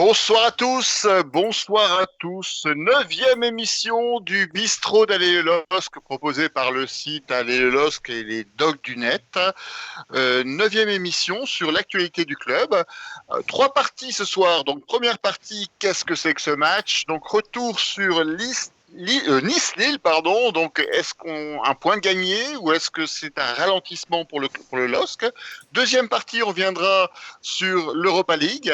Bonsoir à tous. Neuvième émission du bistrot d'Allez-le-Losc proposé par le site Allez-le-Losc et les docs du net. Neuvième émission sur l'actualité du club. Trois parties ce soir. Donc première partie, qu'est-ce que c'est que ce match? Donc retour sur Nice-Lille, pardon. Donc est-ce qu'on un point gagné ou est-ce que c'est un ralentissement pour le LOSC? Deuxième partie, on reviendra sur l'Europa League.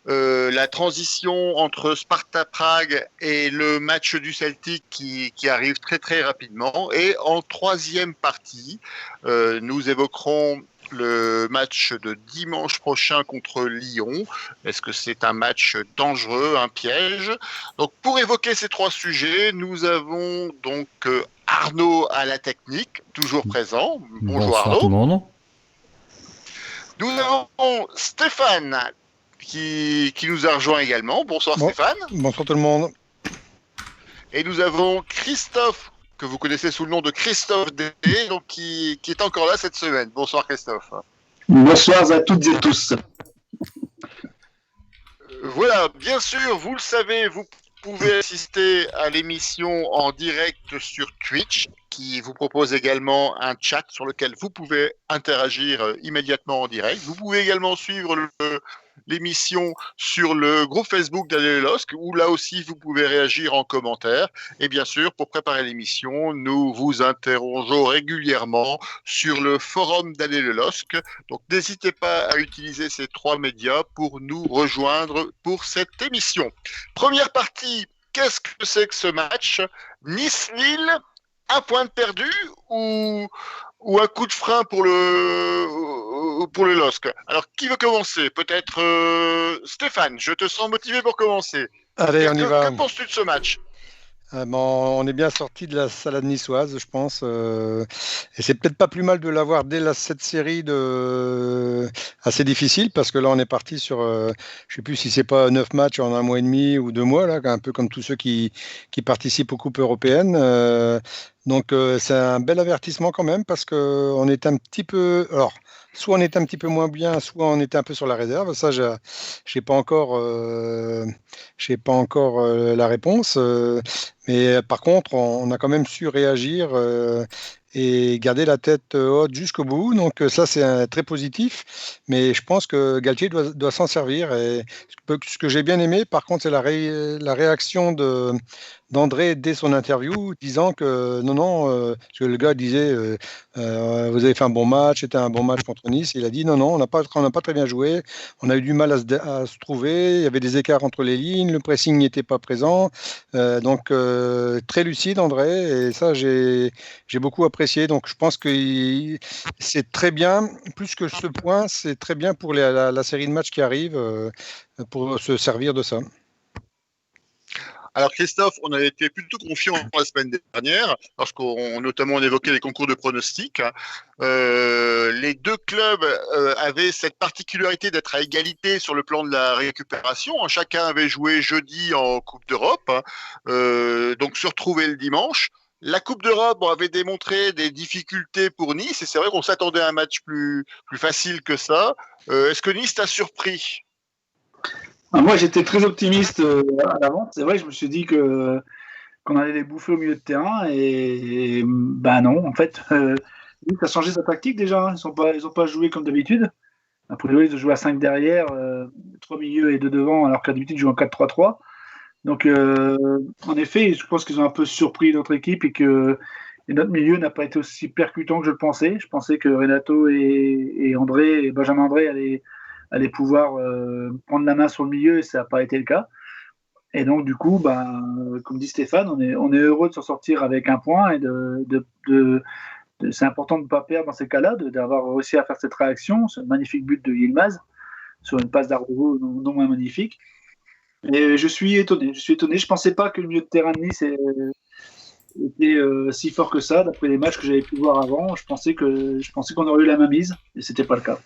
La transition entre Sparta Prague et le match du Celtic qui arrive très très rapidement. Et en troisième partie, nous évoquerons le match de dimanche prochain contre Lyon. Est-ce que c'est un match dangereux, un piège? Donc pour évoquer ces trois sujets, nous avons donc Arnaud à la technique, toujours présent. Bonjour Bonsoir Arnaud. tout le monde. Nous avons Stéphane qui nous a rejoint également. Bonsoir Stéphane. Bonsoir tout le monde. Et nous avons Christophe, que vous connaissez sous le nom de Christophe D, donc qui est encore là cette semaine. Bonsoir Christophe. Bonsoir à toutes et tous. Voilà, bien sûr, vous le savez, vous pouvez assister à l'émission en direct sur Twitch, qui vous propose également un chat sur lequel vous pouvez interagir immédiatement en direct. Vous pouvez également suivre l'émission sur le groupe Facebook d'Allez-le-Losc, où là aussi vous pouvez réagir en commentaire. Et bien sûr, pour préparer l'émission, nous vous interrogeons régulièrement sur le forum d'Allez-le-Losc. Donc n'hésitez pas à utiliser ces trois médias pour nous rejoindre pour cette émission. Première partie, qu'est-ce que c'est que ce match? Nice-Lille, un point de perdu ou un coup de frein pour le LOSC? Alors, qui veut commencer? Peut-être Stéphane, je te sens motivé pour commencer. Allez, on y va. Que penses-tu de ce match? On est bien sorti de la salade niçoise, je pense. Et c'est peut-être pas plus mal de l'avoir dès cette série assez difficile, parce que là, on est parti sur, je sais plus si c'est pas 9 matchs en un mois et demi ou 2 mois, là, un peu comme tous ceux qui participent aux coupes européennes. Donc, c'est un bel avertissement quand même, parce qu'on est un petit peu... Alors, soit on était un petit peu moins bien, soit on était un peu sur la réserve. Ça, j'ai pas encore, la réponse. Mais par contre, on a quand même su réagir et garder la tête haute jusqu'au bout. Donc ça, c'est très positif. Mais je pense que Galtier doit s'en servir. Et ce que j'ai bien aimé, par contre, c'est la réaction d'André dès son interview, disant que non, parce que le gars disait vous avez fait un bon match, c'était un bon match contre Nice. Il a dit non, on n'a pas très bien joué, on a eu du mal à se trouver, il y avait des écarts entre les lignes, le pressing n'était pas présent. Donc très lucide André, et ça j'ai beaucoup apprécié. Donc je pense que c'est très bien, plus que ce point, c'est très bien pour la série de matchs qui arrive, pour se servir de ça. Alors Christophe, on a été plutôt confiant la semaine dernière, parce qu'on notamment on évoquait les concours de pronostics. Les deux clubs avaient cette particularité d'être à égalité sur le plan de la récupération. Chacun avait joué jeudi en Coupe d'Europe, donc se retrouver le dimanche. La Coupe d'Europe avait démontré des difficultés pour Nice, et c'est vrai qu'on s'attendait à un match plus facile que ça. Est-ce que Nice t'a surpris? Moi, j'étais très optimiste à l'avance. C'est vrai, je me suis dit qu'on allait les bouffer au milieu de terrain, et non. En fait, Nice a changé sa tactique déjà. Ils ont pas joué comme d'habitude. Après, ils ont joué à 5 derrière, 3 milieux et 2 devant, alors qu'à d'habitude, ils jouent en 4-3-3. Donc, en effet, je pense qu'ils ont un peu surpris notre équipe, et que notre milieu n'a pas été aussi percutant que je le pensais. Je pensais que Renato et André, et Benjamin André allaient pouvoir prendre la main sur le milieu, et ça n'a pas été le cas. Et donc, du coup, comme dit Stéphane, on est heureux de s'en sortir avec un point, et c'est important de ne pas perdre dans ces cas-là, d'avoir réussi à faire cette réaction, ce magnifique but de Yilmaz sur une passe d'Arroyo non moins magnifique. Et je suis étonné. Je ne pensais pas que le milieu de terrain de Nice était si fort que ça. D'après les matchs que j'avais pu voir avant, je pensais qu'on aurait eu la même mise, et c'était pas le cas.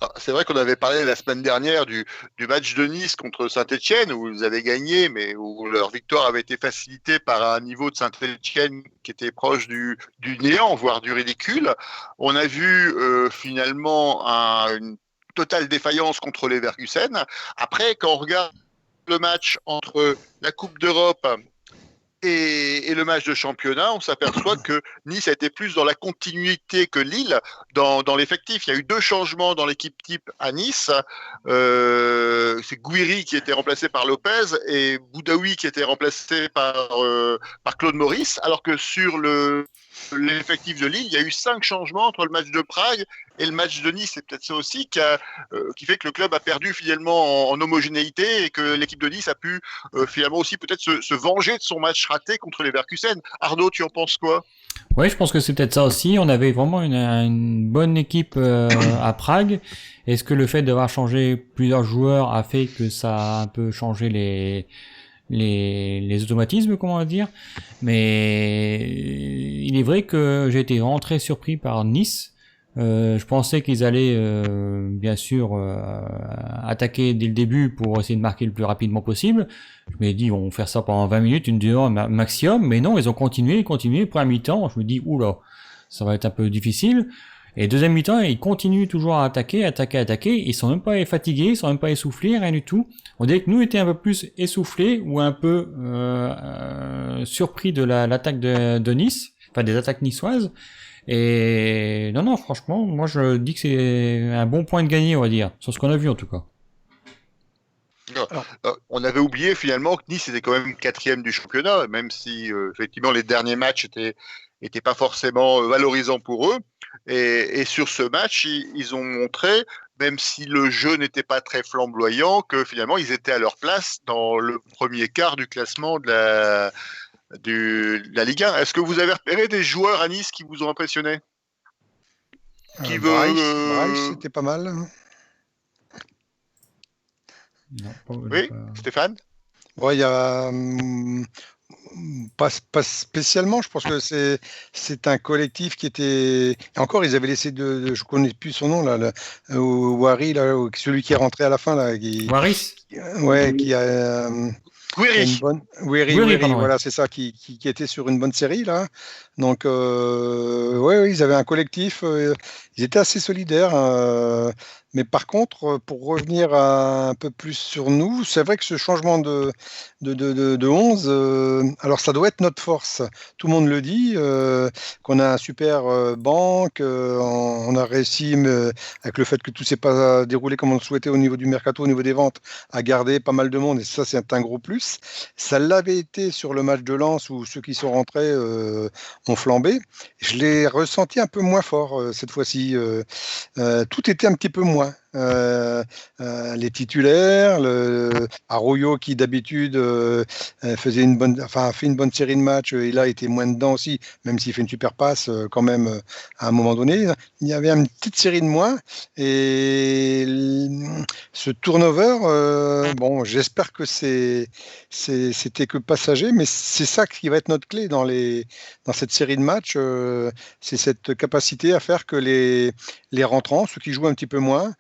Alors, c'est vrai qu'on avait parlé la semaine dernière du match de Nice contre Saint-Etienne, où ils avaient gagné, mais où leur victoire avait été facilitée par un niveau de Saint-Etienne qui était proche du néant, voire du ridicule. On a vu finalement une totale défaillance contre les Leverkusen. Après, quand on regarde le match entre la Coupe d'Europe et le match de championnat, on s'aperçoit que Nice a été plus dans la continuité que Lille dans l'effectif. Il y a eu 2 changements dans l'équipe type à Nice. C'est Gouiri qui était remplacé par Lopez et Boudaoui qui était remplacé par Claude Maurice, alors que sur l'effectif de Lille, il y a eu 5 changements entre le match de Prague et le match de Nice. C'est peut-être ça aussi qui fait que le club a perdu finalement en homogénéité et que l'équipe de Nice a pu finalement aussi peut-être se venger de son match raté contre les Leverkusen. Arnaud, tu en penses quoi? Oui, je pense que c'est peut-être ça aussi. On avait vraiment une bonne équipe à Prague. Est-ce que le fait d'avoir changé plusieurs joueurs a fait que ça a un peu changé les automatismes, comment on va dire? Mais il est vrai que j'ai été vraiment très surpris par Nice. Je pensais qu'ils allaient bien sûr attaquer dès le début pour essayer de marquer le plus rapidement possible. Je me dis, on va faire ça pendant 20 minutes, une demi-heure maximum, mais non, ils ont continué, première mi-temps, je me dis, oula, ça va être un peu difficile. Et deuxième mi-temps, ils continuent toujours à attaquer, ils sont même pas fatigués, ils sont même pas essoufflés, rien du tout. On dirait que nous étions un peu plus essoufflés ou un peu surpris de l'attaque de Nice, enfin des attaques niçoises. Et non, franchement, moi je dis que c'est un bon point de gagné, on va dire, sur ce qu'on a vu en tout cas. On avait oublié finalement que Nice était quand même 4e du championnat, même si effectivement les derniers matchs étaient pas forcément valorisants pour eux. Et sur ce match, ils ont montré, même si le jeu n'était pas très flamboyant, que finalement ils étaient à leur place dans le premier quart du classement de la Ligue 1. Est-ce que vous avez repéré des joueurs à Nice qui vous ont impressionné? Bryce, c'était pas mal. Non, oui, Stéphane? Ouais, il y a pas spécialement. Je pense que c'est un collectif qui était. Et encore, ils avaient laissé je connais plus son nom là, Wari là, celui qui est rentré à la fin là. Waris. Ouais, qui a. Gouiri. Oui, voilà, c'est ça, qui était sur une bonne série là. Donc, ouais, ils avaient un collectif, ils étaient assez solidaires. Mais par contre, pour revenir un peu plus sur nous, c'est vrai que ce changement de 11, alors ça doit être notre force. Tout le monde le dit, qu'on a un super banc, on a réussi, avec le fait que tout s'est pas déroulé comme on le souhaitait au niveau du mercato, au niveau des ventes, à garder pas mal de monde, et ça, c'est un gros plus. Ça l'avait été sur le match de Lens où ceux qui sont rentrés ont flambé. Je l'ai ressenti un peu moins fort cette fois-ci. Tout était un petit peu moins. Les titulaires, Arroyo qui d'habitude fait une bonne série de matchs, et là était moins dedans aussi, même s'il fait une super passe quand même à un moment donné. Il y avait une petite série de moins, et ce turnover, bon, j'espère que c'était que passager, mais c'est ça qui va être notre clé dans cette série de matchs, c'est cette capacité à faire que les rentrants, ceux qui jouent un petit peu moins,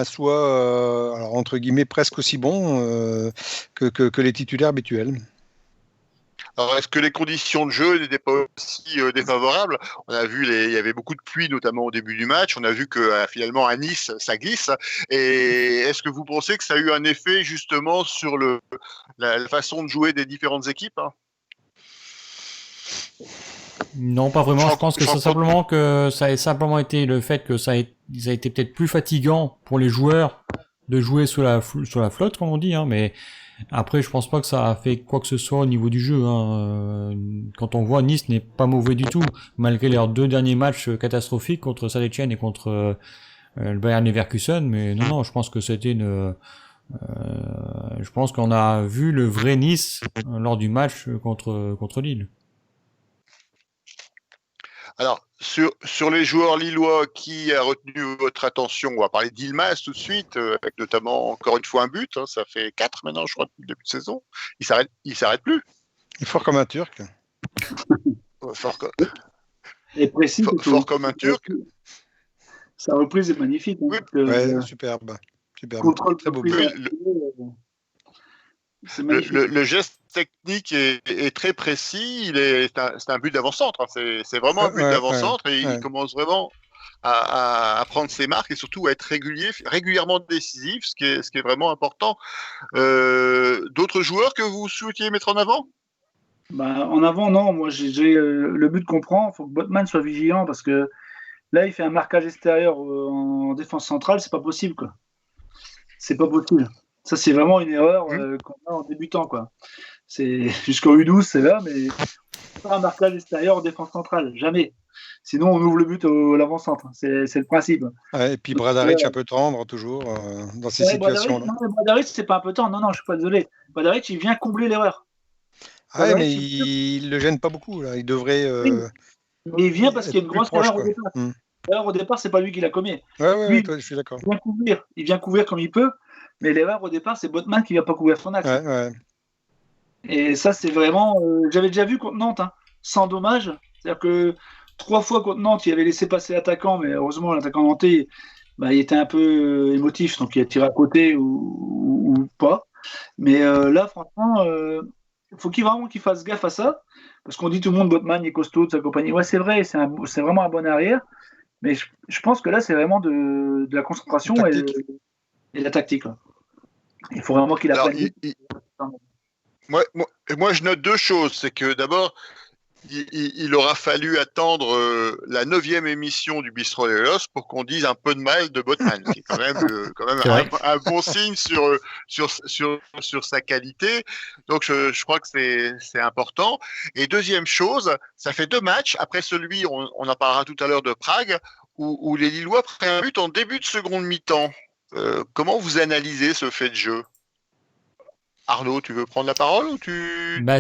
soient, alors, entre guillemets, presque aussi bons que les titulaires habituels. Alors, est-ce que les conditions de jeu n'étaient pas aussi défavorables? On a vu, il y avait beaucoup de pluie, notamment au début du match. On a vu que finalement à Nice, ça glisse. Et est-ce que vous pensez que ça a eu un effet justement sur la façon de jouer des différentes équipes? Non, pas vraiment. Je pense que c'est simplement que ça a simplement été le fait que ça a été peut-être plus fatigant pour les joueurs de jouer sur la flotte, comme on dit, hein, mais après, je pense pas que ça a fait quoi que ce soit au niveau du jeu, hein. Quand on voit Nice n'est pas mauvais du tout, malgré leurs 2 derniers matchs catastrophiques contre Saint-Etienne et contre le Bayern Leverkusen, mais non, je pense que c'était je pense qu'on a vu le vrai Nice lors du match contre Lille. Alors, sur les joueurs lillois, qui a retenu votre attention? On va parler d'Yilmaz tout de suite, avec notamment encore une fois un but. Hein, ça fait 4 maintenant, je crois, depuis le début de saison. Il s'arrête plus. Il est fort comme un Turc. Et précis. Fort comme un Turc. Sa reprise est magnifique. Hein, ouais, superbe. Contrôle très beau. Le geste technique est très précis. C'est un but d'avant-centre. Hein. C'est vraiment un but d'avant-centre, et il commence vraiment à prendre ses marques et surtout à être régulièrement décisif, ce qui est vraiment important. D'autres joueurs que vous souhaitiez mettre en avant? Bah, en avant, non. Moi, j'ai le but qu'on prend. Il faut que Botman soit vigilant parce que là, il fait un marquage extérieur en défense centrale. C'est pas possible, quoi. C'est pas possible. Ça, c'est vraiment une erreur qu'on a en débutant, quoi. C'est jusqu'au U12, c'est là, mais pas un marquage extérieur en défense centrale, jamais. Sinon, on ouvre le but à l'avant-centre. C'est le principe. Ouais, et puis Bradaric un peu tendre toujours dans ces situations-là. Bradaric, c'est pas un peu tendre. Non, non, je suis pas désolé. Bradaric, il vient combler l'erreur. Ouais, mais il le gêne pas beaucoup là. Il devrait. Mais il vient parce qu'il y a une grosse erreur au départ. L'erreur au départ, c'est pas lui qui l'a commis. Ouais, toi, je suis d'accord. Il vient couvrir comme il peut, mais l'erreur au départ, c'est Botman qui vient pas couvrir son axe. Ouais. Et ça, c'est vraiment. J'avais déjà vu contre Nantes, sans dommage. C'est-à-dire que 3 fois contre Nantes, il avait laissé passer l'attaquant, mais heureusement, l'attaquant nantais, il était un peu émotif, donc il a tiré à côté ou pas. Mais là, franchement, il faut vraiment qu'il fasse gaffe à ça, parce qu'on dit tout le monde, Botman est costaud de sa compagnie. Ouais, c'est vrai, c'est vraiment un bon arrière, mais je pense que là, c'est vraiment de la concentration et de la tactique. Là. Il faut vraiment qu'il apprenne. Moi, je note deux choses. C'est que d'abord, il aura fallu attendre la 9e émission du Bistrot des Los pour qu'on dise un peu de mal de Botman, qui est quand même un bon signe sur sa qualité. Donc, je crois que c'est important. Et deuxième chose, ça fait 2 matchs, après celui, on en parlera tout à l'heure, de Prague, où les Lillois prennent un but en début de seconde mi-temps. Comment vous analysez ce fait de jeu? Arnaud, tu veux prendre la parole ou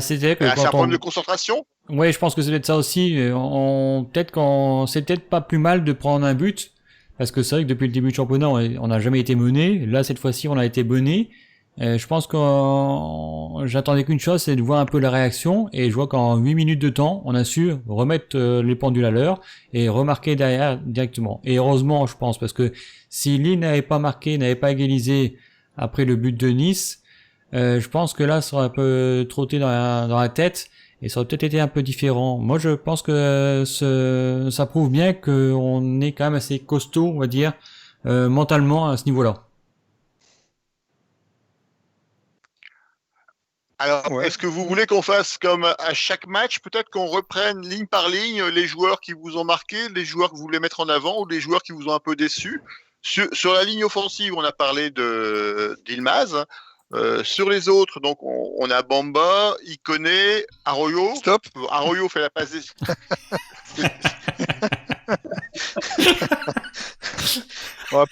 c'était que c'est un problème de concentration? Oui, je pense que c'est peut-être ça aussi. C'est peut-être pas plus mal de prendre un but, parce que c'est vrai que depuis le début du championnat, on n'a jamais été mené. Là, cette fois-ci, on a été mené. Je pense que j'attendais qu'une chose, c'est de voir un peu la réaction, et je vois qu'en 8 minutes de temps, on a su remettre les pendules à l'heure et remarquer derrière directement. Et heureusement, je pense, parce que si Lille n'avait pas marqué, n'avait pas égalisé après le but de Nice, je pense que là, ça aurait un peu trotté dans la tête. Et ça aurait peut-être été un peu différent. Moi, je pense que ça prouve bien qu'on est quand même assez costaud, on va dire, mentalement à ce niveau-là. Alors, est-ce que vous voulez qu'on fasse comme à chaque match, peut-être qu'on reprenne ligne par ligne les joueurs qui vous ont marqué, les joueurs que vous voulez mettre en avant ou les joueurs qui vous ont un peu déçus? Sur la ligne offensive, on a parlé d'Ilmaz. Sur les autres, donc on a Bamba, Ikone, Arroyo. Stop. Arroyo fait la passe.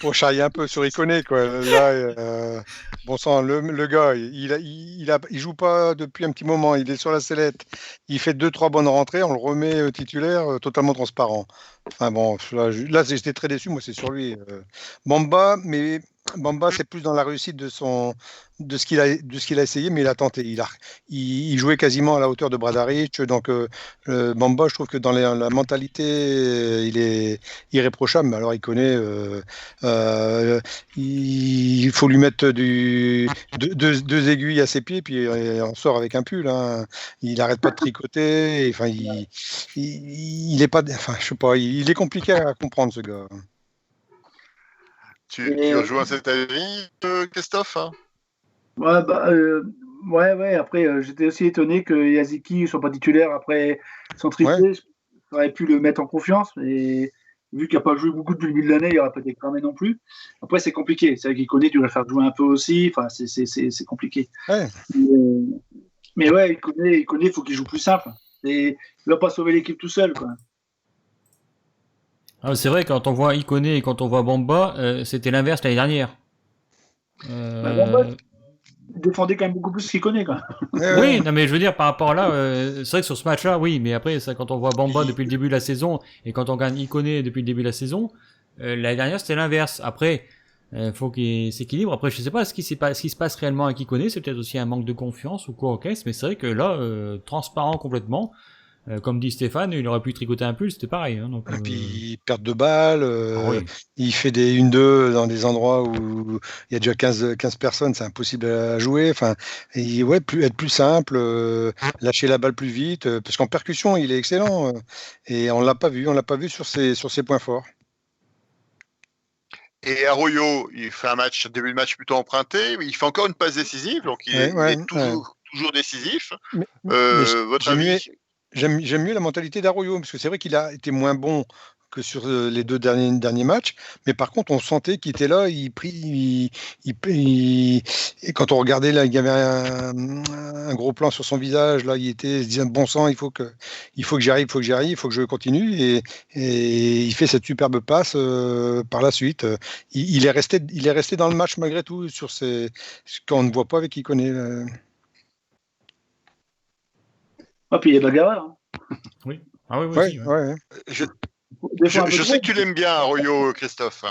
Pour charrier un peu sur Ikone, quoi. Là, bon sang, le gars, il joue pas depuis un petit moment. Il est sur la sellette. Il fait 2-3 bonnes rentrées. On le remet titulaire, totalement transparent. Enfin bon, là j'étais très déçu. Moi, c'est sur lui. Bamba, c'est plus dans la réussite de ce qu'il a essayé, mais il a tenté. Il jouait quasiment à la hauteur de Bradaric. Donc Bamba, je trouve que dans la mentalité, il est irréprochable. Alors il connaît. Il faut lui mettre deux aiguilles à ses pieds, puis on sort avec un pull. Hein. Il n'arrête pas de tricoter. Enfin, il est pas. Enfin, je sais pas. Il est compliqué à comprendre, ce gars. Tu rejoins cet avis, Christophe, hein? Ouais. Après, j'étais aussi étonné que Yaziki ne soit pas titulaire après son triplé. Ouais. J'aurais pu le mettre en confiance, mais vu qu'il n'a pas joué beaucoup depuis le début de l'année, il n'aurait pas été cramé non plus. Après, c'est compliqué. C'est vrai qu'il connaît, tu vas le faire jouer un peu aussi. Enfin, c'est compliqué. Ouais. Mais ouais, il connaît, il faut qu'il joue plus simple. Et il ne va pas sauver l'équipe tout seul, quoi. C'est vrai, quand on voit Ikone et quand on voit Bamba, c'était l'inverse l'année dernière. Bamba, il défendait quand même beaucoup plus qu'il connaît, quoi. Oui, non, mais je veux dire, par rapport à là, c'est vrai que sur ce match-là, oui, mais après, ça, quand on voit Bamba depuis le début de la saison et quand on gagne Ikone depuis le début de la saison, l'année dernière, c'était l'inverse. Après, faut qu'il s'équilibre. Après, je sais pas ce qui se passe réellement avec Ikone, c'est peut-être aussi un manque de confiance ou quoi en caisse, mais c'est vrai que là, transparent complètement. Comme dit Stéphane, il aurait pu tricoter un pull, c'était pareil. Hein, donc, et puis il perd de balles, oui. Il fait des 1-2 dans des endroits où il y a déjà 15 personnes, c'est impossible à jouer. Enfin, être plus simple, lâcher la balle plus vite, parce qu'en percussion, il est excellent. Et on l'a pas vu sur ses points forts. Et Arroyo, il fait un début de match plutôt emprunté, mais il fait encore une passe décisive, donc il est toujours décisif. Mais Votre avis? J'aime mieux la mentalité d'Arroyo, parce que c'est vrai qu'il a été moins bon que sur les deux derniers matchs, mais par contre, on sentait qu'il était là, et quand on regardait, là, il y avait un gros plan sur son visage, là, il se disait, bon sang, il faut que j'y arrive, il faut que je continue, et il fait cette superbe passe par la suite. Il est resté dans le match malgré tout, quand on ne voit pas avec qui connaît. Ah, puis il est bagarreur. Hein. Oui. Ah oui, aussi. Ouais. Je sais que tu l'aimes bien, Arroyo, Christophe.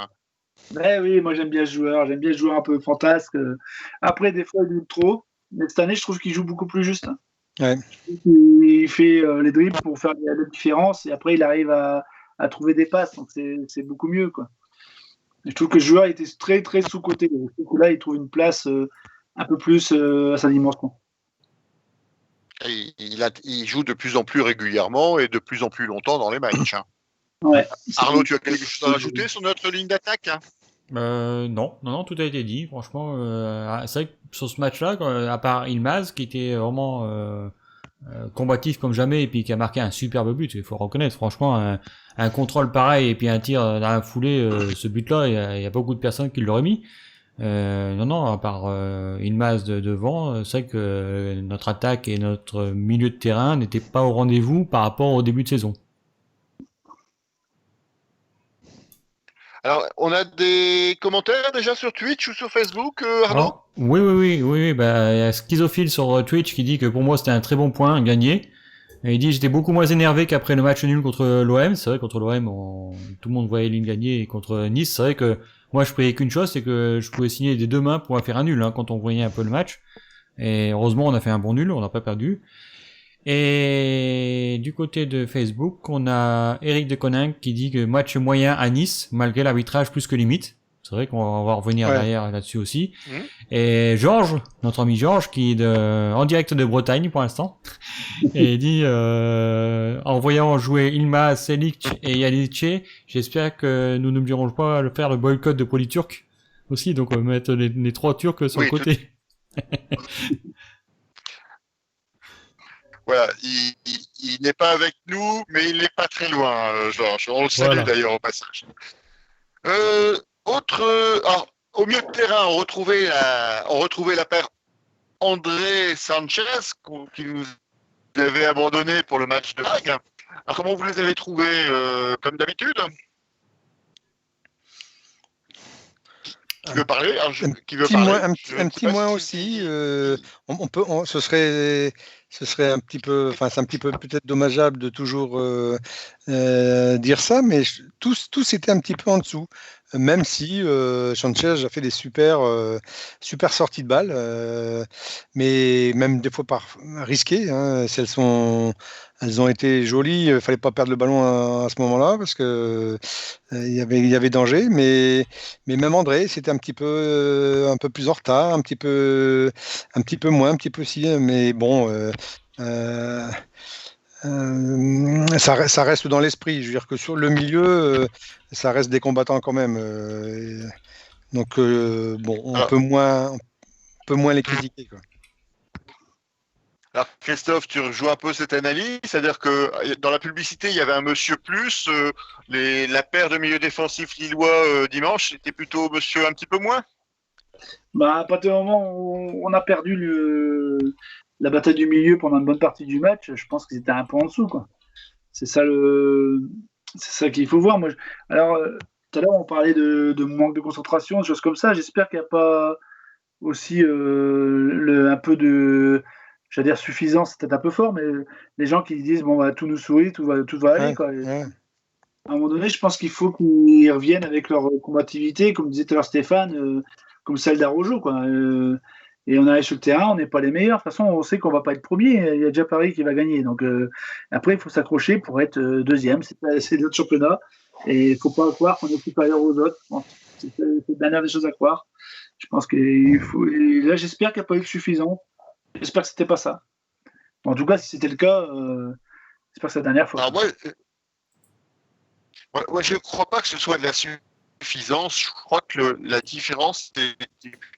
Oui, moi j'aime bien ce joueur. J'aime bien ce joueur un peu fantasque. Après, des fois, il joue trop. Mais cette année, je trouve qu'il joue beaucoup plus juste. Ouais. Il fait les dribbles pour faire la différence. Et après, il arrive à trouver des passes. Donc, c'est beaucoup mieux, quoi. Je trouve que le joueur était très, très sous-coté. Là, il trouve une place un peu plus à sa dimension. Il joue de plus en plus régulièrement et de plus en plus longtemps dans les matchs. Hein. Ouais. Arnaud, tu as quelque chose à rajouter sur notre ligne d'attaque? Non, tout a été dit. Franchement, c'est vrai que sur ce match-là, à part Ilmaz, qui était vraiment combatif comme jamais et puis qui a marqué un superbe but, il faut reconnaître. Franchement, un contrôle pareil et puis un tir dans la foulée, ce but-là, il y a beaucoup de personnes qui l'auraient mis. Non, à part Ilmaz devant, c'est vrai que notre attaque et notre milieu de terrain n'étaient pas au rendez-vous par rapport au début de saison. Alors, on a des commentaires déjà sur Twitch ou sur Facebook, Arnaud? Oui. Bah, il y a Schizophile sur Twitch qui dit que pour moi c'était un très bon point, gagné. Et il dit j'étais beaucoup moins énervé qu'après le match nul contre l'OM. C'est vrai, contre l'OM, tout le monde voyait Lille gagner. Et contre Nice, c'est vrai que moi je priais qu'une chose, c'est que je pouvais signer des deux mains pour faire un nul quand on voyait un peu le match. Et heureusement on a fait un bon nul, on n'a pas perdu. Et du côté de Facebook, on a Eric de Coninck qui dit que match moyen à Nice, malgré l'arbitrage plus que limite. C'est vrai qu'on va revenir derrière là-dessus aussi. Et Georges, notre ami Georges, qui est en direct de Bretagne pour l'instant, et il dit en voyant jouer Ilmaz, Selic et Yalice, j'espère que nous n'oublierons pas de faire le boycott de Polyturk aussi, donc on va mettre les trois Turcs sur le côté. Voilà, il n'est pas avec nous, mais il n'est pas très loin, Georges. On le salue d'ailleurs au passage. Au milieu de terrain, on retrouvait la paire André Sanchez qui nous avait abandonné pour le match de Prague. Alors comment vous les avez trouvés comme d'habitude? Qui veut parler? Un petit moins aussi. Ce serait un petit peu, enfin c'est un petit peu peut-être dommageable de toujours dire ça, mais tous étaient un petit peu en dessous. Même si Sanchez a fait des super sorties de balles, mais même des fois risquées. Hein, si elles ont été jolies, il fallait pas perdre le ballon à ce moment-là parce que il y avait danger. Mais même André, c'était un peu plus en retard, un petit peu moins, un petit peu si. Mais bon. Ça reste dans l'esprit. Je veux dire que sur le milieu, ça reste des combattants quand même. Donc, on peut moins les critiquer, quoi. Alors, Christophe, tu rejoins un peu cette analyse, c'est-à-dire que dans la publicité, il y avait un monsieur plus, la paire de milieux défensifs lillois dimanche, c'était plutôt monsieur un petit peu moins? À partir du moment où on a perdu la bataille du milieu pendant une bonne partie du match, je pense qu'ils étaient un peu en dessous, quoi. C'est ça qu'il faut voir. Alors, tout à l'heure, on parlait de manque de concentration, de choses comme ça. J'espère qu'il n'y a pas aussi un peu de, j'allais dire suffisance, c'est peut-être un peu fort, mais les gens qui disent bon, tout nous sourit, tout va aller, quoi. À un moment donné, je pense qu'il faut qu'ils reviennent avec leur combativité, comme disait tout à l'heure Stéphane, comme celle d'Araujo, quoi. Et on arrive sur le terrain, on n'est pas les meilleurs. De toute façon, on sait qu'on ne va pas être premier. Il y a déjà Paris qui va gagner. Donc après, il faut s'accrocher pour être deuxième. C'est notre championnat. Et il ne faut pas croire qu'on est supérieur aux autres. Bon, c'est la dernière des choses à croire. Je pense qu'il faut. Et là, j'espère qu'il n'y a pas eu de suffisant. J'espère que ce n'était pas ça. En tout cas, si c'était le cas, j'espère que c'est la dernière fois. Alors moi, je ne crois pas que ce soit de la suffisance. Je crois que la différence était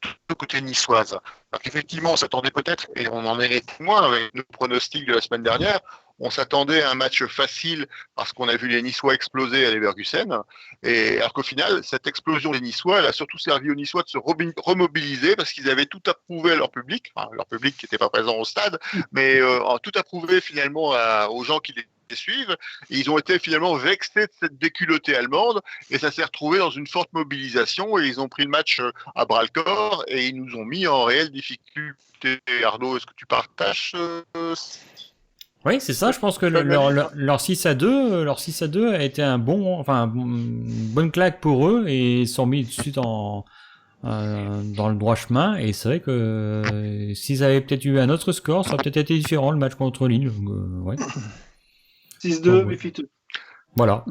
plutôt côté niçoise. Alors qu'effectivement, on s'attendait peut-être, et on en est témoin avec le pronostic de la semaine dernière, on s'attendait à un match facile parce qu'on a vu les Niçois exploser à Leverkusen. Et alors qu'au final, cette explosion des Niçois, elle a surtout servi aux Niçois de se remobiliser parce qu'ils avaient tout approuvé à leur public, enfin, leur public qui n'était pas présent au stade, mais tout approuvé finalement aux gens qui les suivent. Et ils ont été finalement vexés de cette déculottée allemande et ça s'est retrouvé dans une forte mobilisation et ils ont pris le match à bras-le-corps et ils nous ont mis en réelle difficulté. Arnaud, est-ce que tu partages Oui, c'est ça. Je pense que leur 6-2 a été une bonne claque pour eux et ils sont mis tout de suite dans le droit chemin. Et c'est vrai que s'ils avaient peut-être eu un autre score, ça aurait peut-être été différent le match contre Lille. Ouais. 6-2, méfie-toi. Voilà.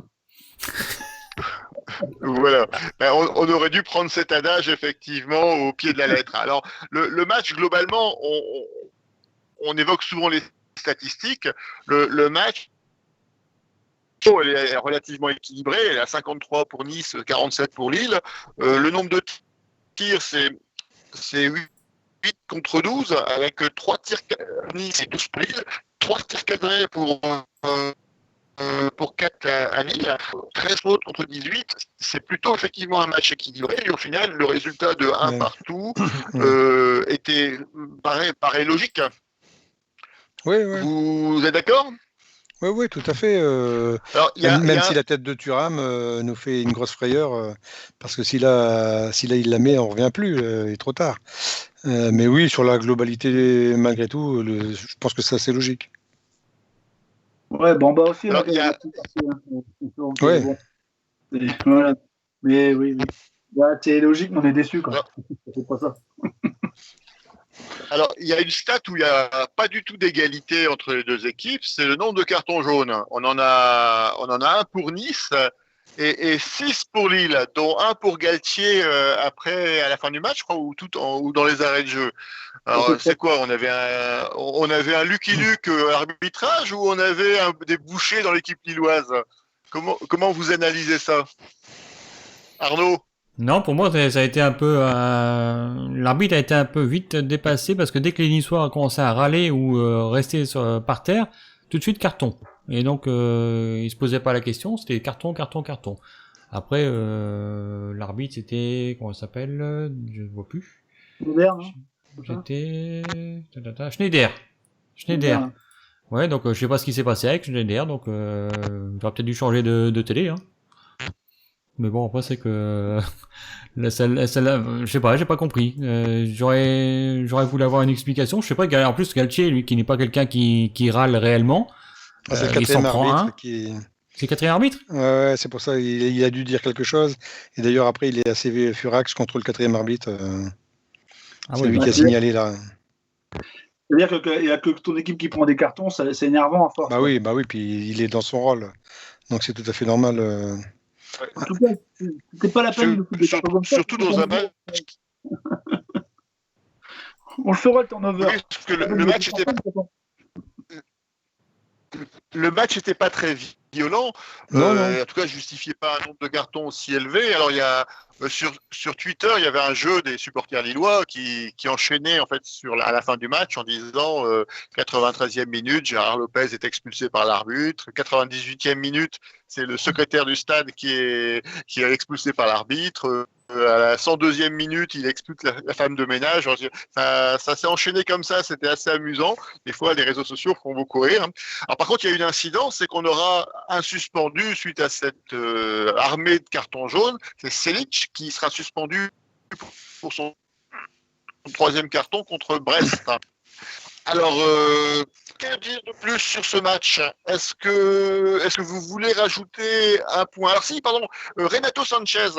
Voilà. On aurait dû prendre cet adage effectivement au pied de la lettre. Alors, le match, globalement, on évoque souvent les statistiques. Le match, elle est relativement équilibrée. Elle est à 53 pour Nice, 47 pour Lille. Le nombre de tirs, c'est 8 contre 12, avec 3 tirs Nice et 12 pour Lille, 3 tirs cadrés pour 4 à Lille, 13 fautes contre 18. C'est plutôt effectivement un match équilibré. Et au final, le résultat de 1 partout paraît logique. Oui. Vous êtes d'accord ? Oui, tout à fait. Alors, même si la tête de Thuram nous fait une grosse frayeur, parce que si là il la met, on ne revient plus, il est trop tard. Mais oui, sur la globalité, malgré tout, je pense que ça, c'est logique. Ouais, Bamba aussi. Alors, Ouais. Bon. Voilà. Mais oui. Bah, c'est logique, mais on est déçus. C'est pas ça. Alors, il y a une stat où il n'y a pas du tout d'égalité entre les deux équipes, c'est le nombre de cartons jaunes. On en a un pour Nice et 6 pour Lille, dont un pour Galtier à la fin du match, je crois, ou dans les arrêts de jeu. Alors, c'est quoi ? On avait un Lucky Luke arbitrage ou on avait des bouchers dans l'équipe lilloise ? Comment vous analysez ça ? Arnaud ? Non, pour moi, ça a été un peu... l'arbitre a été un peu vite dépassé parce que dès que les Niçois ont commencé à râler ou rester par terre, tout de suite carton. Et donc, ils se posaient pas la question, c'était carton. Après, l'arbitre, c'était... Comment il s'appelle ? Je ne vois plus. Schneider. Ouais, donc je sais pas ce qui s'est passé avec Schneider, donc j'aurais peut-être dû changer de télé, hein. Mais bon, après, c'est que celle-là, je sais pas, j'ai pas compris. J'aurais voulu avoir une explication. Je sais pas, en plus, Galtier, lui, qui n'est pas quelqu'un qui râle réellement, c'est le quatrième arbitre C'est le quatrième arbitre ? Ouais, c'est pour ça, il a dû dire quelque chose. Et d'ailleurs, après, il est assez furax contre le quatrième arbitre. C'est lui qui a signalé là. C'est-à-dire qu'il n'y a que ton équipe qui prend des cartons, c'est énervant à force. Bah oui, puis il est dans son rôle. Donc c'est tout à fait normal. En tout cas, c'était pas la peine de surtout dans un match. On le fera le turnover. Oui, parce que le match était pas très violent. Non. En tout cas, justifiait pas un nombre de cartons aussi élevé. Alors il y a sur Twitter, il y avait un jeu des supporters lillois qui enchaînait en fait à la fin du match en disant 93e minute, Gérard Lopez est expulsé par l'arbitre. 98e minute, c'est le secrétaire du stade qui est expulsé par l'arbitre. À la 102e minute, il expulse la femme de ménage. Ça s'est enchaîné comme ça, c'était assez amusant. Des fois, les réseaux sociaux font beaucoup rire. Alors par contre, il y a une incidence, c'est qu'on aura un suspendu suite à cette armée de cartons jaunes. C'est Selic qui sera suspendu pour son troisième carton contre Brest. Alors, que dire de plus sur ce match ? Est-ce que vous voulez rajouter un point ? Alors si, pardon, Renato Sanchez,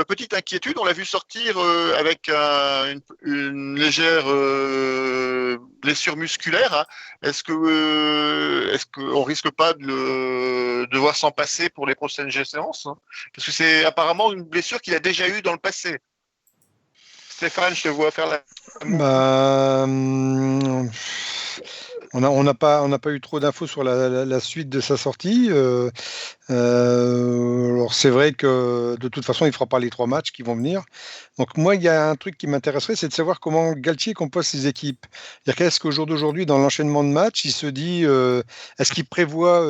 petite inquiétude, on l'a vu sortir avec une légère blessure musculaire. Hein. Est-ce qu'on risque pas de devoir s'en passer pour les prochaines séances ? Parce que c'est apparemment une blessure qu'il a déjà eue dans le passé. Stéphane, je te vois faire la... On n'a pas eu trop d'infos sur la suite de sa sortie. Alors c'est vrai que de toute façon, il ne fera pas les 3 matchs qui vont venir. Donc moi, il y a un truc qui m'intéresserait, c'est de savoir comment Galtier compose ses équipes. C'est-à-dire qu'est-ce qu'au jour d'aujourd'hui, dans l'enchaînement de matchs, il se dit, est-ce qu'il prévoit,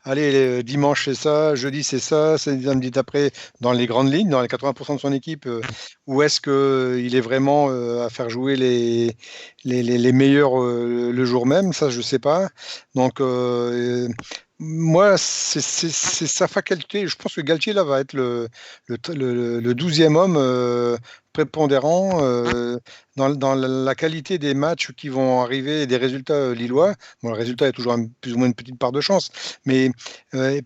allez, dimanche c'est ça, jeudi c'est ça, samedi après, dans les grandes lignes, dans les 80% de son équipe, ou est-ce qu'il est vraiment à faire jouer les meilleurs le jour même? Ça, je ne sais pas. Donc, moi, c'est sa faculté. Je pense que Galtier, là, va être le 12e homme prépondérant dans la qualité des matchs qui vont arriver et des résultats lillois. Bon, le résultat est toujours plus ou moins une petite part de chance, mais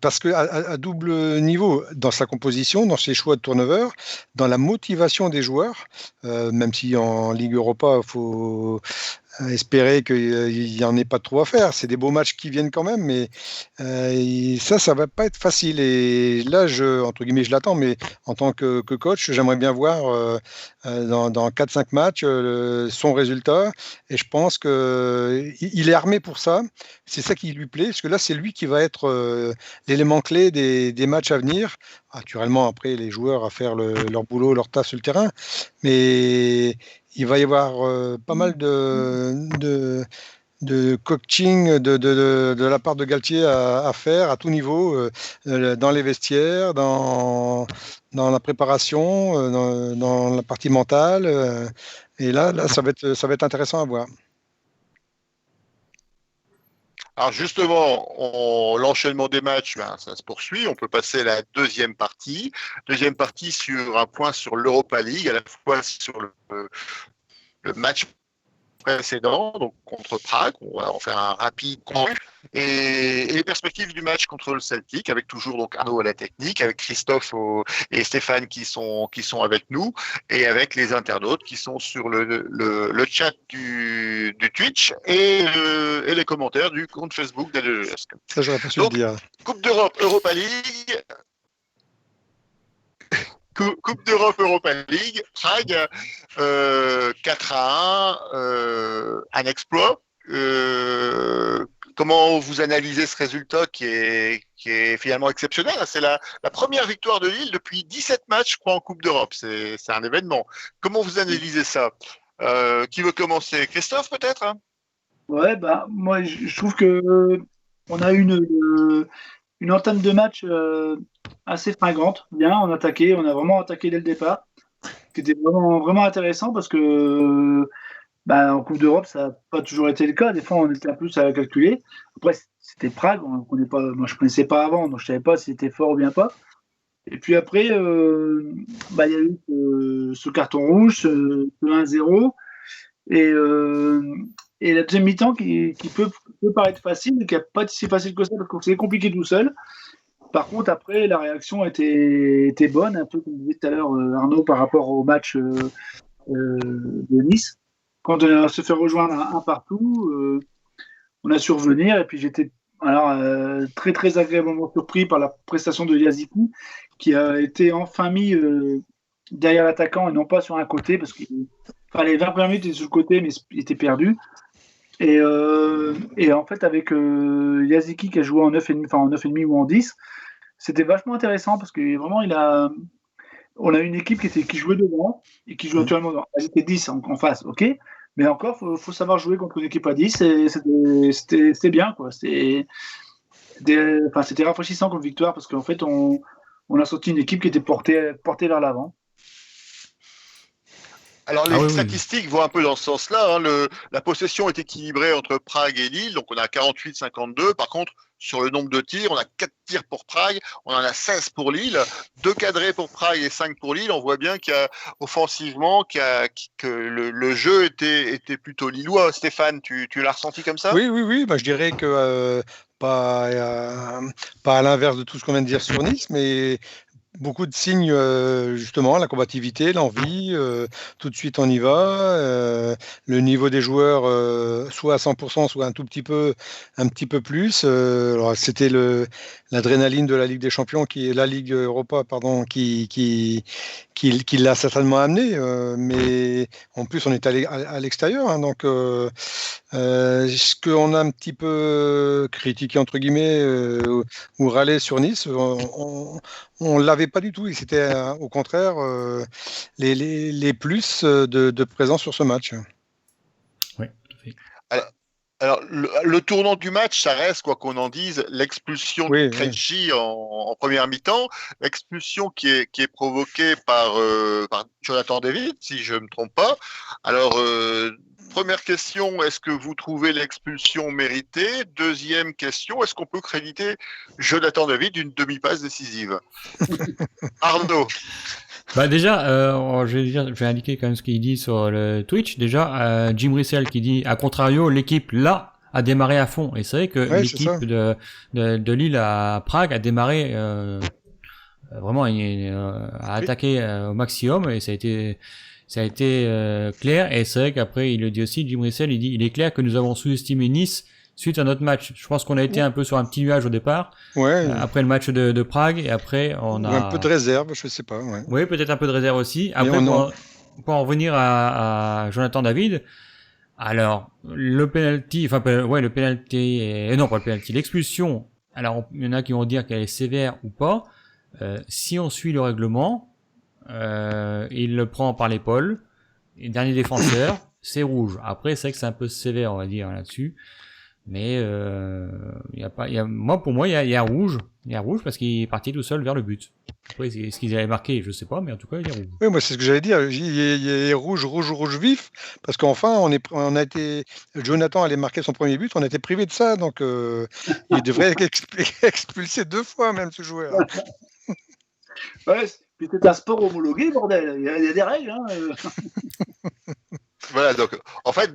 parce que à double niveau, dans sa composition, dans ses choix de turnover, dans la motivation des joueurs, même si en Ligue Europa, il faut espérer qu'il n'y en ait pas trop à faire. C'est des beaux matchs qui viennent quand même, mais ça va pas être facile. Et là, entre guillemets, je l'attends, mais en tant que coach, j'aimerais bien voir dans 4-5 matchs son résultat. Et je pense qu'il est armé pour ça. C'est ça qui lui plaît, parce que là, c'est lui qui va être l'élément clé des matchs à venir. Naturellement, après, les joueurs à faire leur boulot, leur taf sur le terrain. Mais il va y avoir pas mal de coaching de la part de Galtier à faire à tout niveau, dans les vestiaires, dans la préparation, dans la partie mentale. Et là, ça va être intéressant à voir. Alors justement, l'enchaînement des matchs, ça se poursuit. On peut passer à la deuxième partie. Deuxième partie sur un point sur l'Europa League, à la fois sur le match précédent, donc contre Prague. On va en faire un rapide compte. Et les perspectives du match contre le Celtic, avec toujours donc Arnaud à la technique, avec Christophe et Stéphane qui sont avec nous, et avec les internautes qui sont sur le chat du Twitch et les commentaires du compte Facebook d'Alelosque. Ça, j'aurais pas su le dire. Coupe d'Europe, Europa League. Coupe d'Europe, Europa League, Prague, 4-1, un exploit. Comment vous analysez ce résultat qui est finalement exceptionnel? C'est la première victoire de Lille depuis 17 matchs, je crois, en Coupe d'Europe. C'est un événement. Comment vous analysez ça? Qui veut commencer? Christophe, peut-être? Ouais, moi, je trouve que on a une entame de match assez fringante. Bien, on a vraiment attaqué dès le départ. C'était vraiment, vraiment intéressant parce que en Coupe d'Europe, ça n'a pas toujours été le cas. Des fois, on était un peu à calculer. Après, c'était Prague. Moi, je ne connaissais pas avant, donc je ne savais pas si c'était fort ou bien pas. Et puis après, il y a eu ce carton rouge, ce 1-0. Et la deuxième mi-temps qui peut paraître facile, mais qui n'a pas été si facile que ça, parce que c'est compliqué tout seul. Par contre, après, la réaction était bonne, un peu comme disait tout à l'heure Arnaud par rapport au match de Nice. Quand on se fait rejoindre un partout, on a su revenir, et puis j'étais très très agréablement surpris par la prestation de Yaziki, qui a été enfin mis derrière l'attaquant et non pas sur un côté, parce que les 20 premières minutes, il était sur le côté, mais il était perdu. Et en fait, avec Yaziki qui a joué en 9,5 ou en 10, c'était vachement intéressant parce que vraiment, on a une équipe qui jouait devant et qui joue actuellement devant. Elle était 10 en face, ok, mais encore, faut savoir jouer contre une équipe à 10 et c'était bien, quoi. C'était rafraîchissant comme victoire parce qu'en fait, on a sorti une équipe qui était portée vers l'avant. Alors les statistiques vont un peu dans ce sens-là. La possession est équilibrée entre Prague et Lille, donc on a 48-52. Par contre, sur le nombre de tirs, on a 4 tirs pour Prague, on en a 16 pour Lille, 2 cadrés pour Prague et 5 pour Lille. On voit bien qu'offensivement, que le jeu était plutôt lillois. Stéphane, tu l'as ressenti comme ça? Oui. Je dirais que pas à l'inverse de tout ce qu'on vient de dire sur Nice, mais beaucoup de signes, justement, la combativité, l'envie, tout de suite on y va. Le niveau des joueurs, soit à 100%, soit un petit peu plus. Alors, c'était l'adrénaline de la Ligue des Champions, la Ligue Europa, pardon, qui l'a certainement amené. Mais en plus, on est à l'extérieur, hein, donc ce qu'on a un petit peu critiqué, entre guillemets, ou râlé sur Nice, on l'avait pas du tout. Et c'était au contraire les plus de présence sur ce match. Oui, tout à fait. Alors, le tournant du match, ça reste, quoi qu'on en dise, l'expulsion de Krejci en première mi-temps, l'expulsion qui est provoquée par Jonathan David, si je me trompe pas. Alors, première question, est-ce que vous trouvez l'expulsion méritée? Deuxième question, est-ce qu'on peut créditer Jonathan David d'une demi-passe décisive? Arnaud. Bah déjà, je vais indiquer quand même ce qu'il dit sur le Twitch. Déjà, Jim Rissell qui dit, à contrario, l'équipe là a démarré à fond. Et c'est vrai que l'équipe de Lille à Prague a démarré vraiment a attaqué au maximum et ça a été clair. Et c'est vrai qu'après, il le dit aussi, Jim Rissell, il dit, il est clair que nous avons sous-estimé Nice suite à notre match. Je pense qu'on a été un peu sur un petit nuage au départ, après le match de Prague, et après on a... Un peu de réserve, je sais pas. Ouais. Oui, peut-être un peu de réserve aussi. Après, pour en revenir à Jonathan David, alors, le penalty, non pas le penalty, l'expulsion, alors il y en a qui vont dire qu'elle est sévère ou pas. Si on suit le règlement, il le prend par l'épaule, et dernier défenseur, c'est rouge. Après, c'est vrai que c'est un peu sévère, on va dire, là-dessus. Mais pour moi, il y a rouge. Il y a rouge parce qu'il est parti tout seul vers le but. Après, est-ce qu'ils avaient marqué? Je sais pas, mais en tout cas, il y a rouge. Oui, moi, c'est ce que j'allais dire. Il y a rouge vif, parce qu'enfin, on a été. Jonathan allait marquer son premier but, on a été privé de ça, donc il devrait être expulsé 2 fois, même, ce joueur. Ouais, c'est un sport homologué, bordel. Il y a des règles. Hein. Voilà, donc en fait,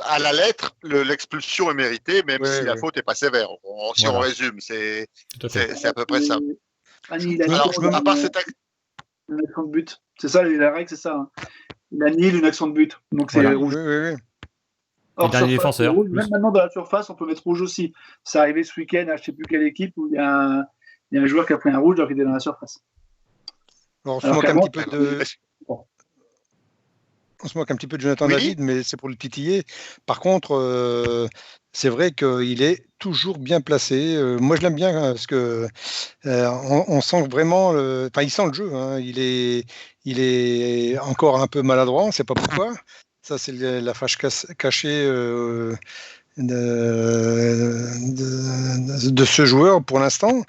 à la lettre, l'expulsion est méritée, même si la faute n'est pas sévère. Si on résume, c'est à peu près ça. Alors, à part cette une action de but, c'est ça, la règle, c'est ça. Hein. Il annule une action de but, donc c'est rouge. Oui. Or, dernier défenseur. Rouge, même maintenant dans la surface, on peut mettre rouge aussi. C'est arrivé ce week-end à je ne sais plus quelle équipe où il y a un joueur qui a pris un rouge alors qu'il était dans la surface. Alors, on se moque un petit peu de. On se moque un petit peu de Jonathan David, mais c'est pour le titiller. Par contre, c'est vrai qu'il est toujours bien placé. Moi, je l'aime bien parce que on sent vraiment, il sent le jeu. Hein. Il est encore un peu maladroit, on ne sait pas pourquoi. Ça, c'est la fâche cachée de ce joueur pour l'instant.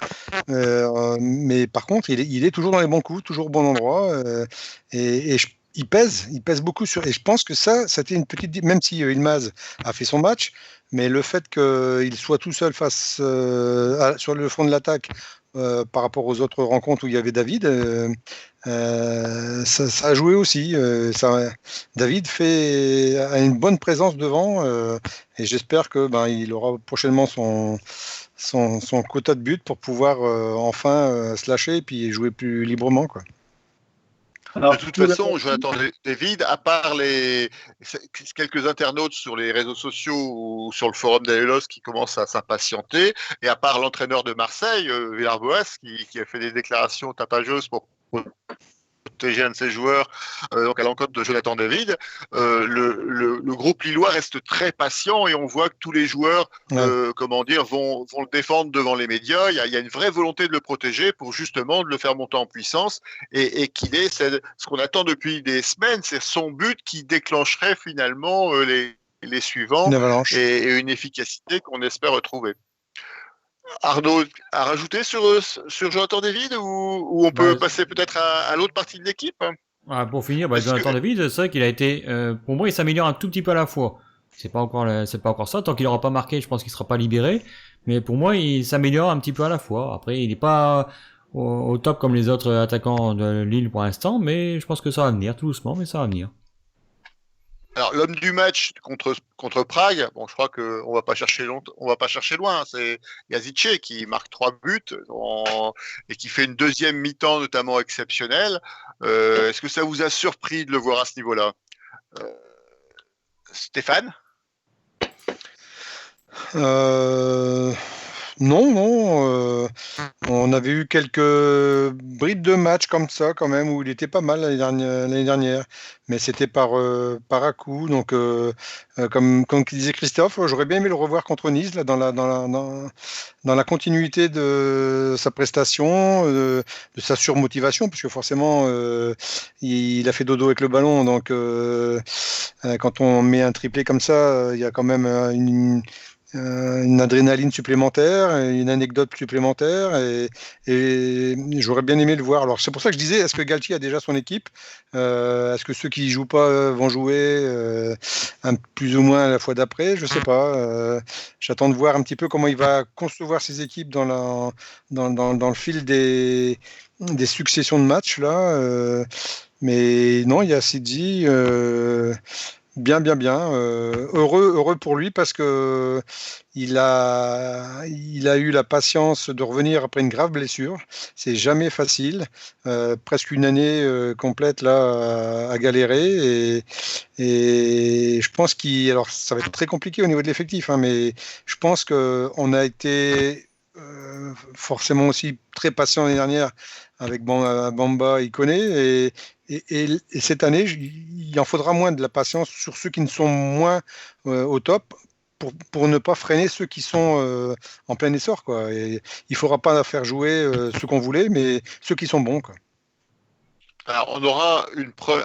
Mais par contre, il est toujours dans les bons coups, toujours au bon endroit. Il pèse beaucoup sur. Et je pense que ça, c'était une petite. Même si Yilmaz a fait son match, mais le fait qu'il soit tout seul face sur le front de l'attaque par rapport aux autres rencontres où il y avait David, ça a joué aussi. David a une bonne présence devant et j'espère que il aura prochainement son quota de buts pour pouvoir enfin se lâcher et puis jouer plus librement, quoi. Alors, de toute façon, Jonathan David, à part quelques internautes sur les réseaux sociaux ou sur le forum d'Alelos qui commencent à s'impatienter, et à part l'entraîneur de Marseille, Villar-Boas, qui a fait des déclarations tapageuses pour protéger un de ses joueurs, donc à l'encontre de Jonathan David, le groupe lillois reste très patient et on voit que tous les joueurs, vont le défendre devant les médias. Il y a une vraie volonté de le protéger pour justement de le faire monter en puissance et qu'il ait ce qu'on attend depuis des semaines, c'est son but qui déclencherait finalement les suivants et une efficacité qu'on espère retrouver. Arnaud, à rajouter sur Jonathan David ou on peut passer peut-être à l'autre partie de l'équipe? Pour finir, Jonathan David, c'est vrai qu'il a été, pour moi, il s'améliore un tout petit peu à la fois. C'est pas encore ça. Tant qu'il n'aura pas marqué, je pense qu'il sera pas libéré. Mais pour moi, il s'améliore un petit peu à la fois. Après, il n'est pas au top comme les autres attaquants de Lille pour l'instant, mais je pense que ça va venir tout doucement, mais ça va venir. Alors, l'homme du match contre Prague, bon, je crois qu'on va pas chercher on va pas chercher loin. C'est Yazice qui marque 3 buts et qui fait une deuxième mi-temps notamment exceptionnelle. Est-ce que ça vous a surpris de le voir à ce niveau-là, Stéphane? Non, non. On avait eu quelques bribes de match comme ça, quand même, où il était pas mal l'année dernière. Mais c'était par à-coup. Donc, comme disait Christophe, j'aurais bien aimé le revoir contre Nice, là, dans la continuité de sa prestation, de sa surmotivation, puisque forcément, il a fait dodo avec le ballon. Donc, quand on met un triplé comme ça, il y a quand même une adrénaline supplémentaire, une anecdote supplémentaire, et j'aurais bien aimé le voir. Alors c'est pour ça que je disais, est-ce que Galtier a déjà son équipe? Est-ce que ceux qui ne jouent pas vont jouer plus ou moins la fois d'après? Je ne sais pas. J'attends de voir un petit peu comment il va concevoir ses équipes dans le fil des successions de matchs là. Mais non, il y a Sidzi. Bien, bien, bien. Heureux pour lui parce que il a eu la patience de revenir après une grave blessure. C'est jamais facile. Presque une année complète là à galérer et je pense alors ça va être très compliqué au niveau de l'effectif, hein, mais je pense que on a été forcément aussi très patient l'année dernière avec Bamba, Ikoné et cette année, il en faudra moins de la patience sur ceux qui ne sont moins au top pour ne pas freiner ceux qui sont en plein essor, quoi. Et il ne faudra pas faire jouer ceux qu'on voulait, mais ceux qui sont bons, quoi. Alors, on aura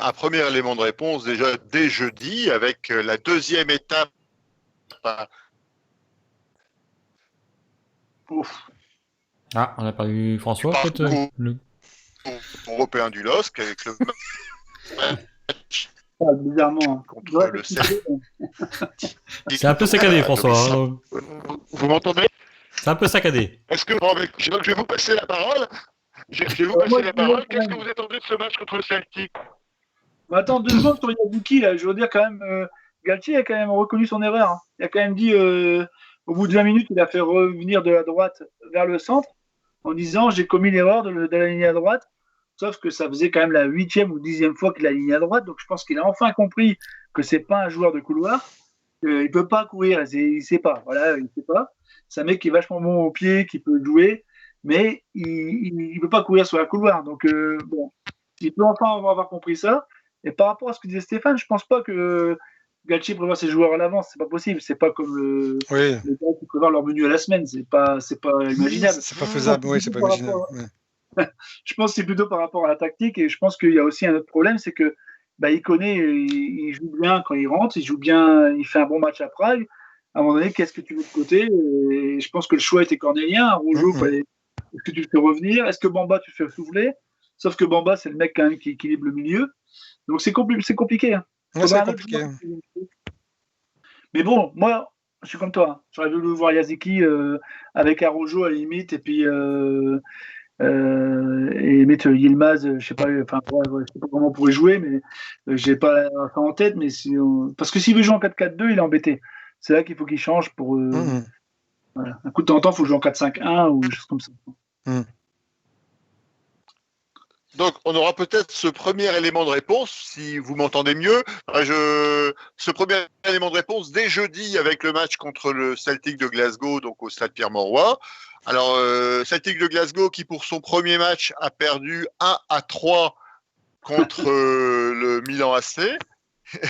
un premier élément de réponse déjà dès jeudi avec la deuxième étape. Ah, on n'a pas eu François, peut-être Européen du LOSC avec le match bizarrement. contre le Celtic. C'est un peu saccadé, François. Hein. Vous m'entendez? C'est un peu saccadé. Est-ce que je vais vous passer la parole? Qu'est-ce que vous attendez de ce match contre le Celtic? Attends 2 secondes sur Yabuki, là. Je veux dire quand même, Galtier a quand même reconnu son erreur. Hein. Il a quand même dit, au bout de 20 minutes, il a fait revenir de la droite vers le centre en disant j'ai commis l'erreur de l'aligner à droite. Sauf que ça faisait quand même la 8e ou 10e fois qu'il alignait à droite. Donc je pense qu'il a enfin compris que c'est pas un joueur de couloir. Il peut pas courir, il sait pas. Voilà, il sait pas. C'est un mec qui est vachement bon au pied, qui peut jouer, mais il peut pas courir sur un couloir. Donc bon, il peut enfin avoir compris ça. Et par rapport à ce que disait Stéphane, je pense pas que Galtier prévoit ses joueurs à l'avance. C'est pas possible. C'est pas comme Oui. les gars qui prévoient leur menu à la semaine. C'est pas imaginable. C'est pas faisable. Oui, c'est pas imaginable. Je pense que c'est plutôt par rapport à la tactique et je pense qu'il y a aussi un autre problème, c'est que il joue bien quand il rentre, il joue bien, il fait un bon match à Prague. À un moment donné, qu'est-ce que tu veux de côté? Et je pense que le choix était cornélien. Rojo, est-ce que tu le fais revenir? Est-ce que Bamba, tu le fais souffler? Sauf que Bamba, c'est le mec quand même qui équilibre le milieu. Donc c'est compliqué. Hein. Ouais, c'est compliqué. Mais bon, moi, je suis comme toi. Hein. J'aurais voulu voir Yaziki avec Arojo à la limite et puis et mettre Yilmaz, je sais pas, je sais pas comment on pourrait jouer, mais j'ai pas ça en tête. Mais parce que s'il veut jouer en 4-4-2, il est embêté. C'est là qu'il faut qu'il change pour. Voilà. Un coup de temps en temps, il faut jouer en 4-5-1 ou des choses comme ça. Donc, on aura peut-être ce premier élément de réponse, si vous m'entendez mieux. Ce premier élément de réponse dès jeudi avec le match contre le Celtic de Glasgow, donc au stade Pierre-Mauroy. Alors, Celtic de Glasgow qui, pour son premier match, a perdu 1-3 contre le Milan AC.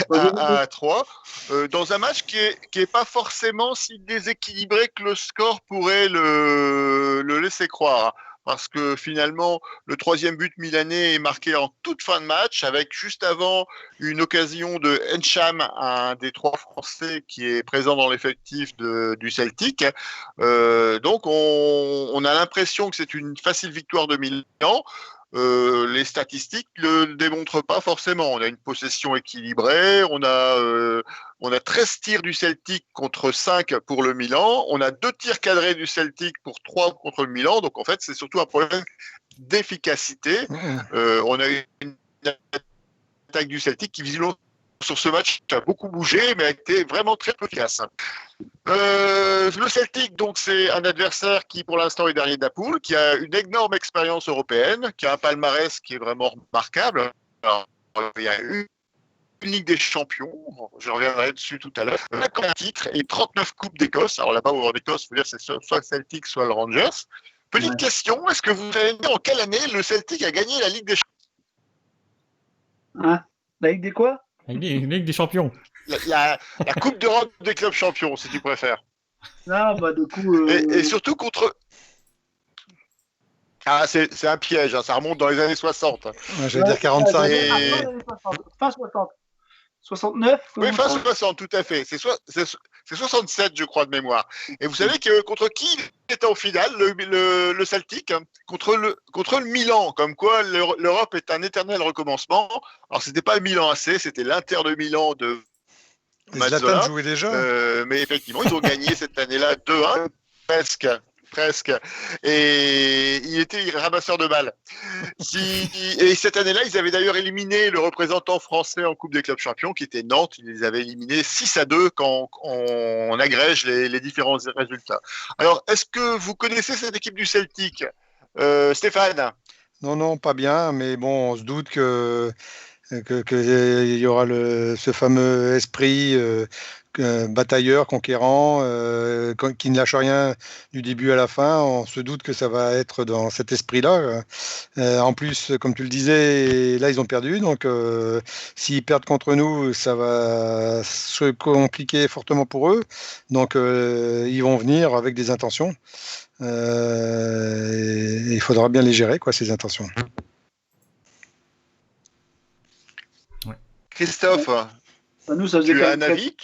1-3. Dans un match qui est pas forcément si déséquilibré que le score pourrait le laisser croire. Parce que finalement, le 3e but milanais est marqué en toute fin de match, avec juste avant une occasion de Encham, un des 3 Français qui est présent dans l'effectif du Celtic. Donc, on a l'impression que c'est une facile victoire de Milan. Les statistiques ne le démontrent pas forcément. On a une possession équilibrée, on a 13 tirs du Celtic contre 5 pour le Milan, on a 2 tirs cadrés du Celtic pour 3 contre le Milan, donc en fait c'est surtout un problème d'efficacité. On a une attaque du Celtic qui visiblement sur ce match a beaucoup bougé, mais a été vraiment très peu efficace. Le Celtic, donc, c'est un adversaire qui, pour l'instant, est dernier de la poule, qui a une énorme expérience européenne, qui a un palmarès qui est vraiment remarquable. Alors, il y a une Ligue des Champions, je reviendrai dessus tout à l'heure, un titre et 39 Coupes d'Écosse. Alors là-bas, en Écosse, il faut dire c'est soit le Celtic, soit le Rangers. Petite question, est-ce que vous savez en quelle année le Celtic a gagné la Ligue des Champions? La Ligue des quoi? La Ligue des Champions. La Coupe d'Europe des clubs champions, si tu préfères. Non, bah du coup. Et surtout contre. Ah, c'est un piège, hein, ça remonte dans les années 60. J'allais dire 45. Fin 60. 69. Oui, fin 60, tout à fait. C'est 67, je crois, de mémoire. Et vous savez que contre qui il était en finale, le Celtic, contre le Milan, comme quoi l'Europe est un éternel recommencement. Alors, c'était pas le Milan AC, c'était l'Inter de Milan de Zlatan jouait déjà. Mais effectivement, ils ont gagné cette année-là 2-1, presque. Et il était ramasseur de balles. Et cette année-là, ils avaient d'ailleurs éliminé le représentant français en Coupe des clubs champions, qui était Nantes. Ils les avaient éliminés 6-2 quand on agrège les différents résultats. Alors, est-ce que vous connaissez cette équipe du Celtic, Stéphane? Non, pas bien, mais bon, on se doute que il y aura ce fameux esprit batailleur, conquérant, qui ne lâche rien du début à la fin. On se doute que ça va être dans cet esprit-là. En plus, comme tu le disais, là, ils ont perdu. Donc, s'ils perdent contre nous, ça va se compliquer fortement pour eux. Donc, ils vont venir avec des intentions. Et il faudra bien les gérer, quoi, ces intentions. Christophe, nous, ça faisait tu quand as même un avis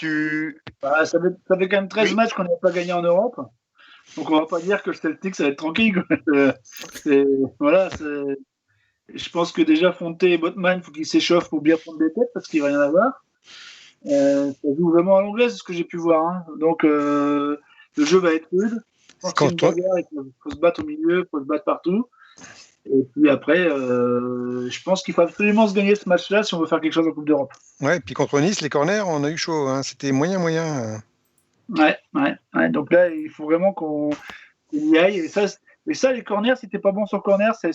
ça fait quand même 13 matchs qu'on n'a pas gagné en Europe. Donc on va pas dire que le Celtic, ça va être tranquille. Voilà, je pense que déjà Fonte et Botman, il faut qu'ils s'échauffent pour bien prendre des têtes parce qu'il va y en avoir. Ça joue vraiment à l'anglais, c'est ce que j'ai pu voir. Hein. Donc le jeu va être rude. Je pense qu'il y a une bagarre, il faut se battre au milieu, il faut se battre partout. Et puis après, je pense qu'il faut absolument se gagner ce match-là si on veut faire quelque chose en Coupe d'Europe. Ouais, puis contre Nice, les corners, on a eu chaud. Hein. C'était moyen. Ouais. Donc là, il faut vraiment qu'on y aille. Et ça, les corners, si t'es pas bon sur corner, c'est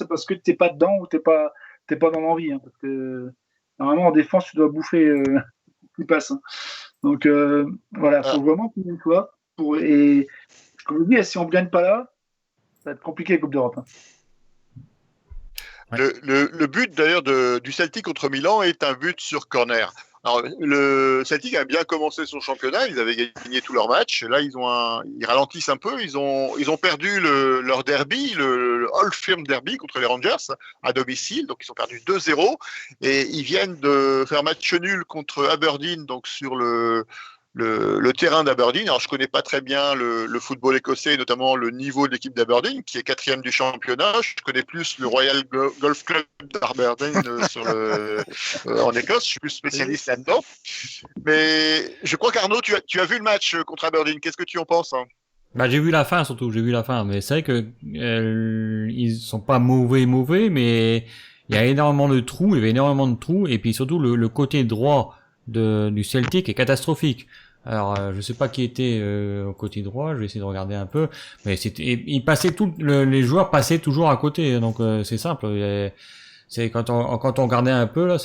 parce que t'es pas dedans ou t'es pas dans l'envie. Hein, parce que normalement, en défense, tu dois bouffer ce qui passe. Hein. Donc voilà, faut vraiment qu'il y soit. Et comme je dis, si on ne gagne pas là, ça va être compliqué la Coupe d'Europe. Hein. Le but d'ailleurs du Celtic contre Milan est un but sur corner. Alors, le Celtic a bien commencé son championnat, ils avaient gagné tous leurs matchs. Là, ils ralentissent un peu. Ils ont perdu leur derby, le Old Firm Derby contre les Rangers à domicile. Donc, ils ont perdu 2-0 et ils viennent de faire match nul contre Aberdeen, donc sur le terrain d'Aberdeen. Alors, je connais pas très bien le football écossais, notamment le niveau de l'équipe d'Aberdeen, qui est 4e du championnat. Je connais plus le Royal Golf Club d'Aberdeen en Écosse. Je suis plus spécialiste là-dedans. Mais je crois qu'Arnaud, tu as vu le match contre Aberdeen. Qu'est-ce que tu en penses? Bah, j'ai vu la fin, surtout. J'ai vu la fin. Mais c'est vrai que ils sont pas mauvais, mais il y a énormément de trous. Il y avait énormément de trous. Et puis surtout, le côté droit du Celtic est catastrophique. Alors, je sais pas qui était au côté droit, je vais essayer de regarder un peu, mais les joueurs passaient toujours à côté, donc c'est simple. C'est quand on regardait un peu là,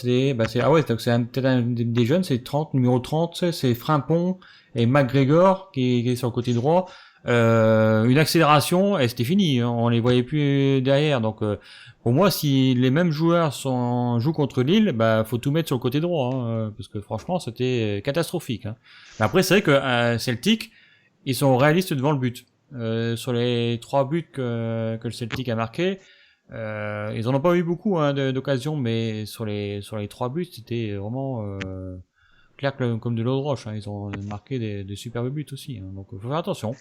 ah ouais, donc c'est peut-être un des jeunes, c'est numéro 30, c'est Frimpong et McGregor qui est sur le côté droit. Une accélération et c'était fini, hein, on les voyait plus derrière. Donc pour moi, si les mêmes joueurs jouent contre Lille, bah faut tout mettre sur le côté droit, hein, parce que franchement c'était catastrophique. Hein. Mais après c'est vrai que Celtic, ils sont réalistes devant le but. Sur les 3 buts que le Celtic a marqué, ils en ont pas eu beaucoup hein, d'occasions, mais sur les 3 buts c'était vraiment clair comme de l'eau de roche, hein. Ils ont marqué des superbes buts aussi, hein. Donc faut faire attention.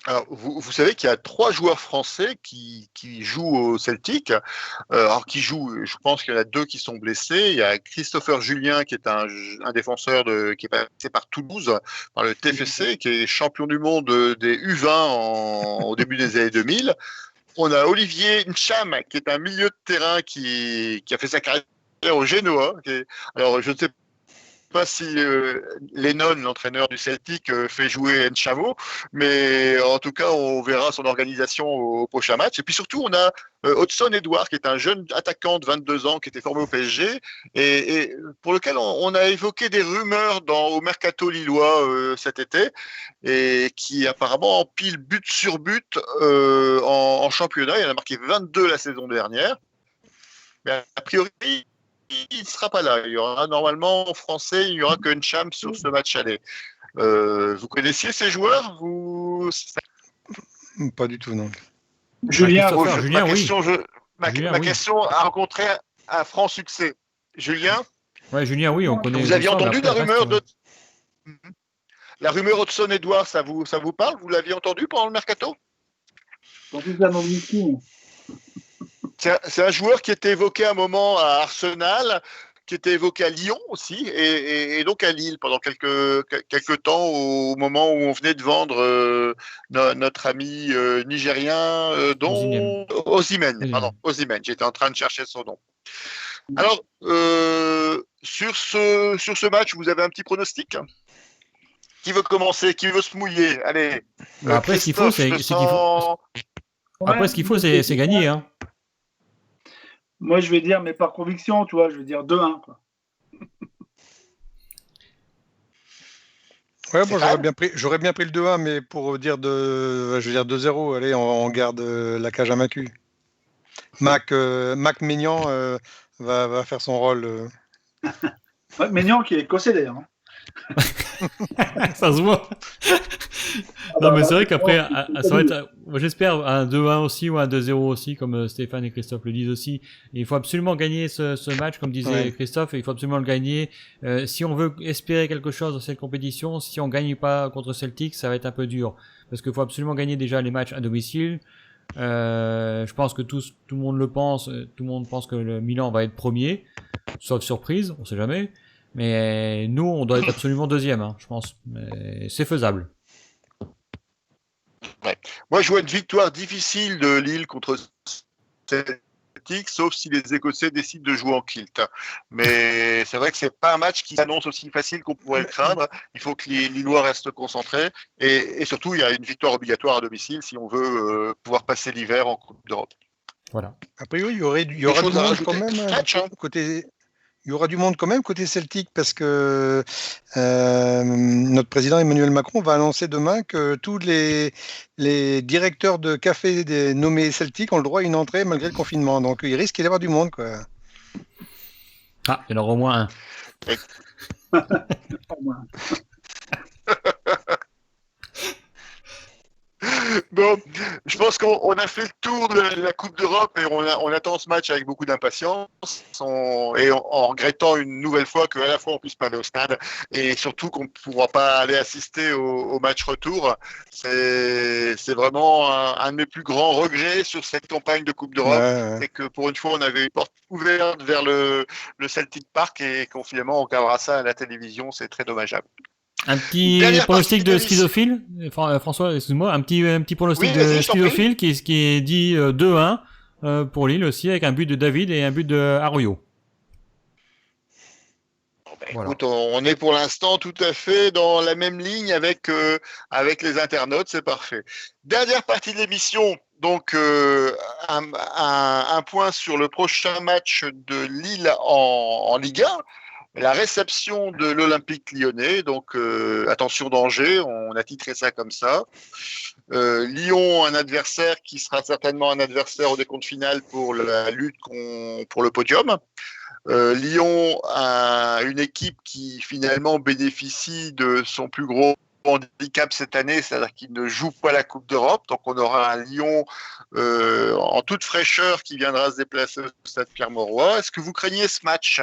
Alors, vous savez qu'il y a 3 joueurs français qui jouent au Celtic. Alors, qui jouent, je pense qu'il y en a 2 qui sont blessés. Il y a Christopher Julien, qui est un défenseur qui est passé par Toulouse, par le TFC, qui est champion du monde des U20 au début des années 2000. on a Olivier Ncham, qui est un milieu de terrain qui a fait sa carrière au Genoa. Alors, je ne sais pas si Lennon, l'entraîneur du Celtic, fait jouer Nchamo, mais en tout cas, on verra son organisation au prochain match. Et puis surtout, on a Hudson Edouard, qui est un jeune attaquant de 22 ans, qui était formé au PSG, et pour lequel on a évoqué des rumeurs au mercato lillois cet été, et qui apparemment empile but sur but en championnat. Il en a marqué 22 la saison dernière. Mais a priori, il ne sera pas là. Il y aura normalement en français, il n'y aura que Ncham sur ce match aller. Vous connaissiez ces joueurs Pas du tout, non. Julien, ma question a rencontré un franc succès. Julien? Ouais, Julien, oui, on connaît. Vous aviez entendu la rumeur de... La rumeur Hudson Edouard, ça vous parle? Vous l'aviez entendu pendant le mercato? C'est un joueur qui était évoqué à un moment à Arsenal, qui était évoqué à Lyon aussi, et donc à Lille pendant quelques temps, au moment où on venait de vendre notre ami nigérien, dont Osimhen. J'étais en train de chercher son nom. Alors, sur ce match, vous avez un petit pronostic? Qui veut commencer? Qui veut se mouiller? Allez. Après, ce qu'il faut, c'est gagner. Hein. Moi, je vais dire, mais par conviction, tu vois, je vais dire 2-1. Quoi. Ouais, bon, j'aurais bien pris le 2-1, mais pour dire je vais dire 2-0, allez, on garde la cage invaincue. Mac Maignan va faire son rôle. Ouais, Maignan qui est écossais d'ailleurs. Hein. Ça se voit. Non, mais c'est vrai qu'après, ça va être, j'espère, un 2-1 aussi ou un 2-0 aussi, comme Stéphane et Christophe le disent aussi. Et il faut absolument gagner ce match, comme disait Christophe, et il faut absolument le gagner. Si on veut espérer quelque chose dans cette compétition, si on gagne pas contre Celtic, ça va être un peu dur. Parce qu'il faut absolument gagner déjà les matchs à domicile. Je pense que tout le monde le pense. Tout le monde pense que le Milan va être premier. Sauf surprise, on sait jamais. Mais nous, on doit être absolument deuxième, hein, je pense. Mais c'est faisable. Ouais. Moi, je vois une victoire difficile de Lille contre Celtic, sauf si les Écossais décident de jouer en kilt. Mais c'est vrai que c'est pas un match qui s'annonce aussi facile qu'on pourrait le craindre. Il faut que les Lillois restent concentrés. Et surtout, il y a une victoire obligatoire à domicile si on veut pouvoir passer l'hiver en Coupe d'Europe. Voilà. A priori, il y aura du monde quand même côté... Il y aura du monde quand même côté Celtic parce que notre président Emmanuel Macron va annoncer demain que tous les directeurs de café nommés Celtic ont le droit à une entrée malgré le confinement. Donc il risque d'y avoir du monde, quoi. Ah, il y en aura au moins un. Bon, je pense qu'on a fait le tour de la Coupe d'Europe et on attend ce match avec beaucoup d'impatience et en regrettant une nouvelle fois qu'à la fois on puisse pas aller au stade et surtout qu'on ne pourra pas aller assister au match retour. C'est vraiment un de mes plus grands regrets sur cette campagne de Coupe d'Europe. C'est que pour une fois on avait une porte ouverte vers le Celtic Park et qu'on finalement on regardera ça à la télévision. C'est très dommageable. Un petit pronostic de schizophile, François, excuse-moi, un petit pronostic de schizophile qui dit 2-1 pour Lille aussi, avec un but de David et un but de Arroyo. Voilà. Écoute, on est pour l'instant tout à fait dans la même ligne avec les internautes, c'est parfait. Dernière partie de l'émission, donc un point sur le prochain match de Lille en Ligue 1. La réception de l'Olympique Lyonnais, donc attention danger, on a titré ça comme ça. Lyon, un adversaire qui sera certainement un adversaire au décompte final pour la lutte pour le podium. Lyon a une équipe qui finalement bénéficie de son plus gros handicap cette année, c'est-à-dire qu'il ne joue pas la Coupe d'Europe. Donc on aura un Lyon en toute fraîcheur qui viendra se déplacer au stade Pierre-Mauroy. Est-ce que vous craignez ce match ?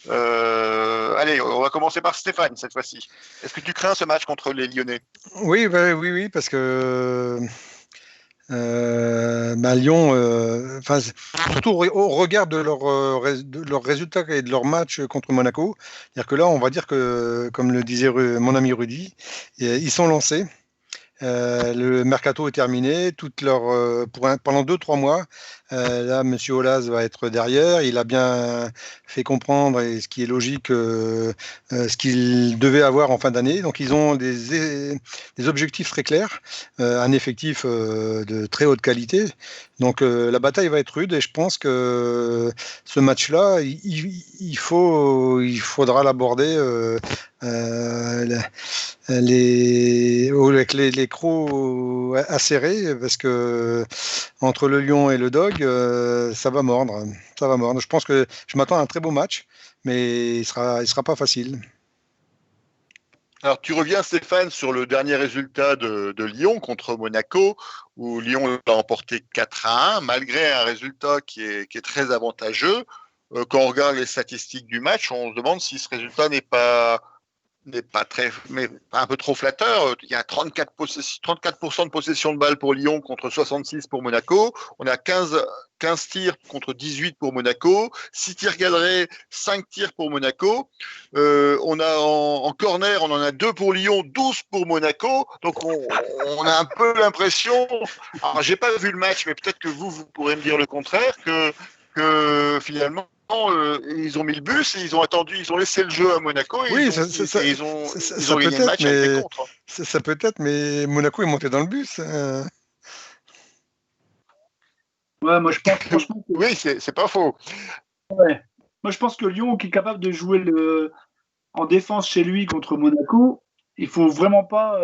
Allez, on va commencer par Stéphane cette fois-ci. Est-ce que tu crains ce match contre les Lyonnais ? Oui, parce que Lyon, surtout au regard de leurs résultats et de leur match contre Monaco, c'est-à-dire que là, on va dire que, comme le disait mon ami Rudy, ils sont lancés. Le mercato est terminé. Pendant 2-3 mois, là, M. Aulas va être derrière. Il a bien fait comprendre, et ce qui est logique, ce qu'il devait avoir en fin d'année. Donc, ils ont des objectifs très clairs, un effectif de très haute qualité. Donc, la bataille va être rude et je pense que ce match-là, il faudra l'aborder avec les crocs acérés, parce que entre le lion et le dog, ça va mordre. Ça va mordre. Je pense que je m'attends à un très beau match, mais il sera pas facile. Alors, tu reviens, Stéphane, sur le dernier résultat de Lyon contre Monaco, où Lyon l'a emporté 4-1, malgré un résultat qui est très avantageux. Quand on regarde les statistiques du match, on se demande si ce résultat n'est pas un peu trop flatteur. Il y a 34% de possession de balle pour Lyon contre 66 pour Monaco. On a 15 tirs contre 18 pour Monaco, 6 tirs cadrés, 5 tirs pour Monaco. On a en corner, on en a 2 pour Lyon, 12 pour Monaco. Donc on a un peu l'impression, alors j'ai pas vu le match, mais peut-être que vous pourrez me dire le contraire, que finalement ils ont mis le bus et ils ont attendu, ils ont laissé le jeu à Monaco et Oui, ils ont gagné le peut-être, match avec des contres. ça peut être, mais Monaco est monté dans le bus. Ouais, moi je pense franchement que, Oui, c'est pas faux. ouais. Moi je pense que Lyon, qui est capable de jouer en défense chez lui contre Monaco, il faut vraiment pas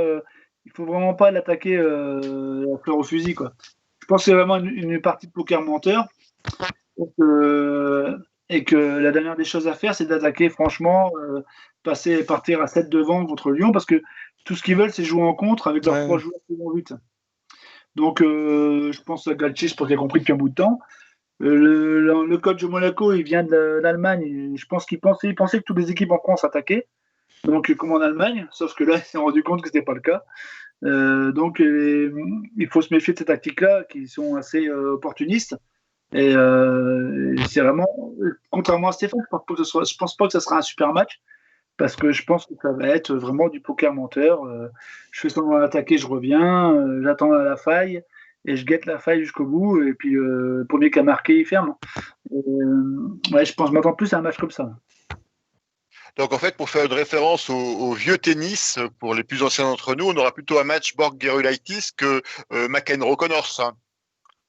l'attaquer à fleur au fusil, quoi. Je pense que c'est vraiment une partie de poker menteur. Et que la dernière des choses à faire, c'est d'attaquer franchement, partir à 7 devant contre Lyon, parce que tout ce qu'ils veulent, c'est jouer en contre avec leurs 3 joueurs qui vont vite. Donc, je pense à Galtier, je pense qu'il a compris depuis un bout de temps. Le coach de Monaco, il vient de l'Allemagne. Je pense qu'il pensait que toutes les équipes en France attaquaient, donc comme en Allemagne, sauf que là, il s'est rendu compte que ce n'était pas le cas. Donc, il faut se méfier de ces tactiques-là, qui sont assez opportunistes. Et c'est vraiment, contrairement à Stéphane, je pense pas que ça sera un super match, parce que je pense que ça va être vraiment du poker menteur. Je fais semblant d'attaquer, je reviens, j'attends à la faille et je guette la faille jusqu'au bout. Et puis, le premier qui a marqué, il ferme. Ouais, je m'attends plus à un match comme ça. Donc en fait, pour faire une référence au vieux tennis, pour les plus anciens d'entre nous, on aura plutôt un match Borg-Gerulaitis que McEnroe-Connors. Hein.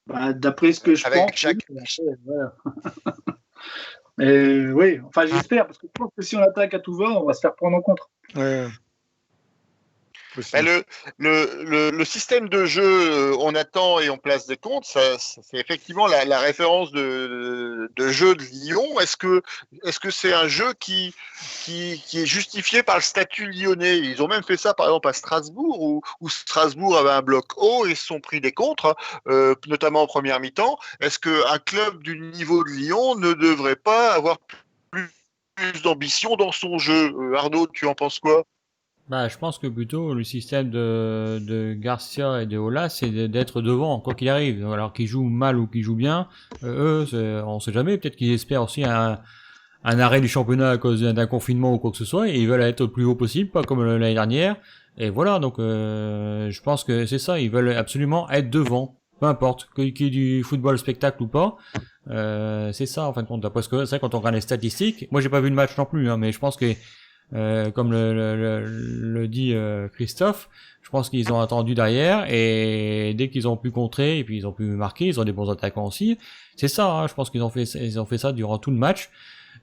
Bah, d'après ce que je pense. Voilà. Et oui, enfin j'espère, parce que je pense que si on attaque à tout va, on va se faire prendre en contre. Ouais. Le système de jeu, on attend et on place des comptes, c'est effectivement la référence de jeu de Lyon. Est-ce que c'est un jeu qui est justifié par le statut lyonnais? Ils ont même fait ça par exemple à Strasbourg, où Strasbourg avait un bloc haut et se sont pris des contres, notamment en première mi-temps. Est-ce qu'un club du niveau de Lyon ne devrait pas avoir plus d'ambition dans son jeu? Arnaud, tu en penses quoi? Bah, je pense que plutôt le système de Garcia et de Ola, c'est d'être devant, quoi qu'il arrive. Alors qu'ils jouent mal ou qu'ils jouent bien, on sait jamais. Peut-être qu'ils espèrent aussi un arrêt du championnat à cause d'un confinement ou quoi que ce soit, et ils veulent être le plus haut possible, pas comme l'année dernière. Et voilà, donc je pense que c'est ça, ils veulent absolument être devant, peu importe, qu'il y ait du football spectacle ou pas. C'est ça en fin de compte. Parce que c'est vrai, quand on regarde les statistiques, moi j'ai pas vu le match non plus, hein, mais je pense que comme le dit Christophe, je pense qu'ils ont attendu derrière, et dès qu'ils ont pu contrer et puis ils ont pu marquer, ils ont des bons attaquants aussi. C'est ça, hein, je pense qu'ils ont fait ça durant tout le match,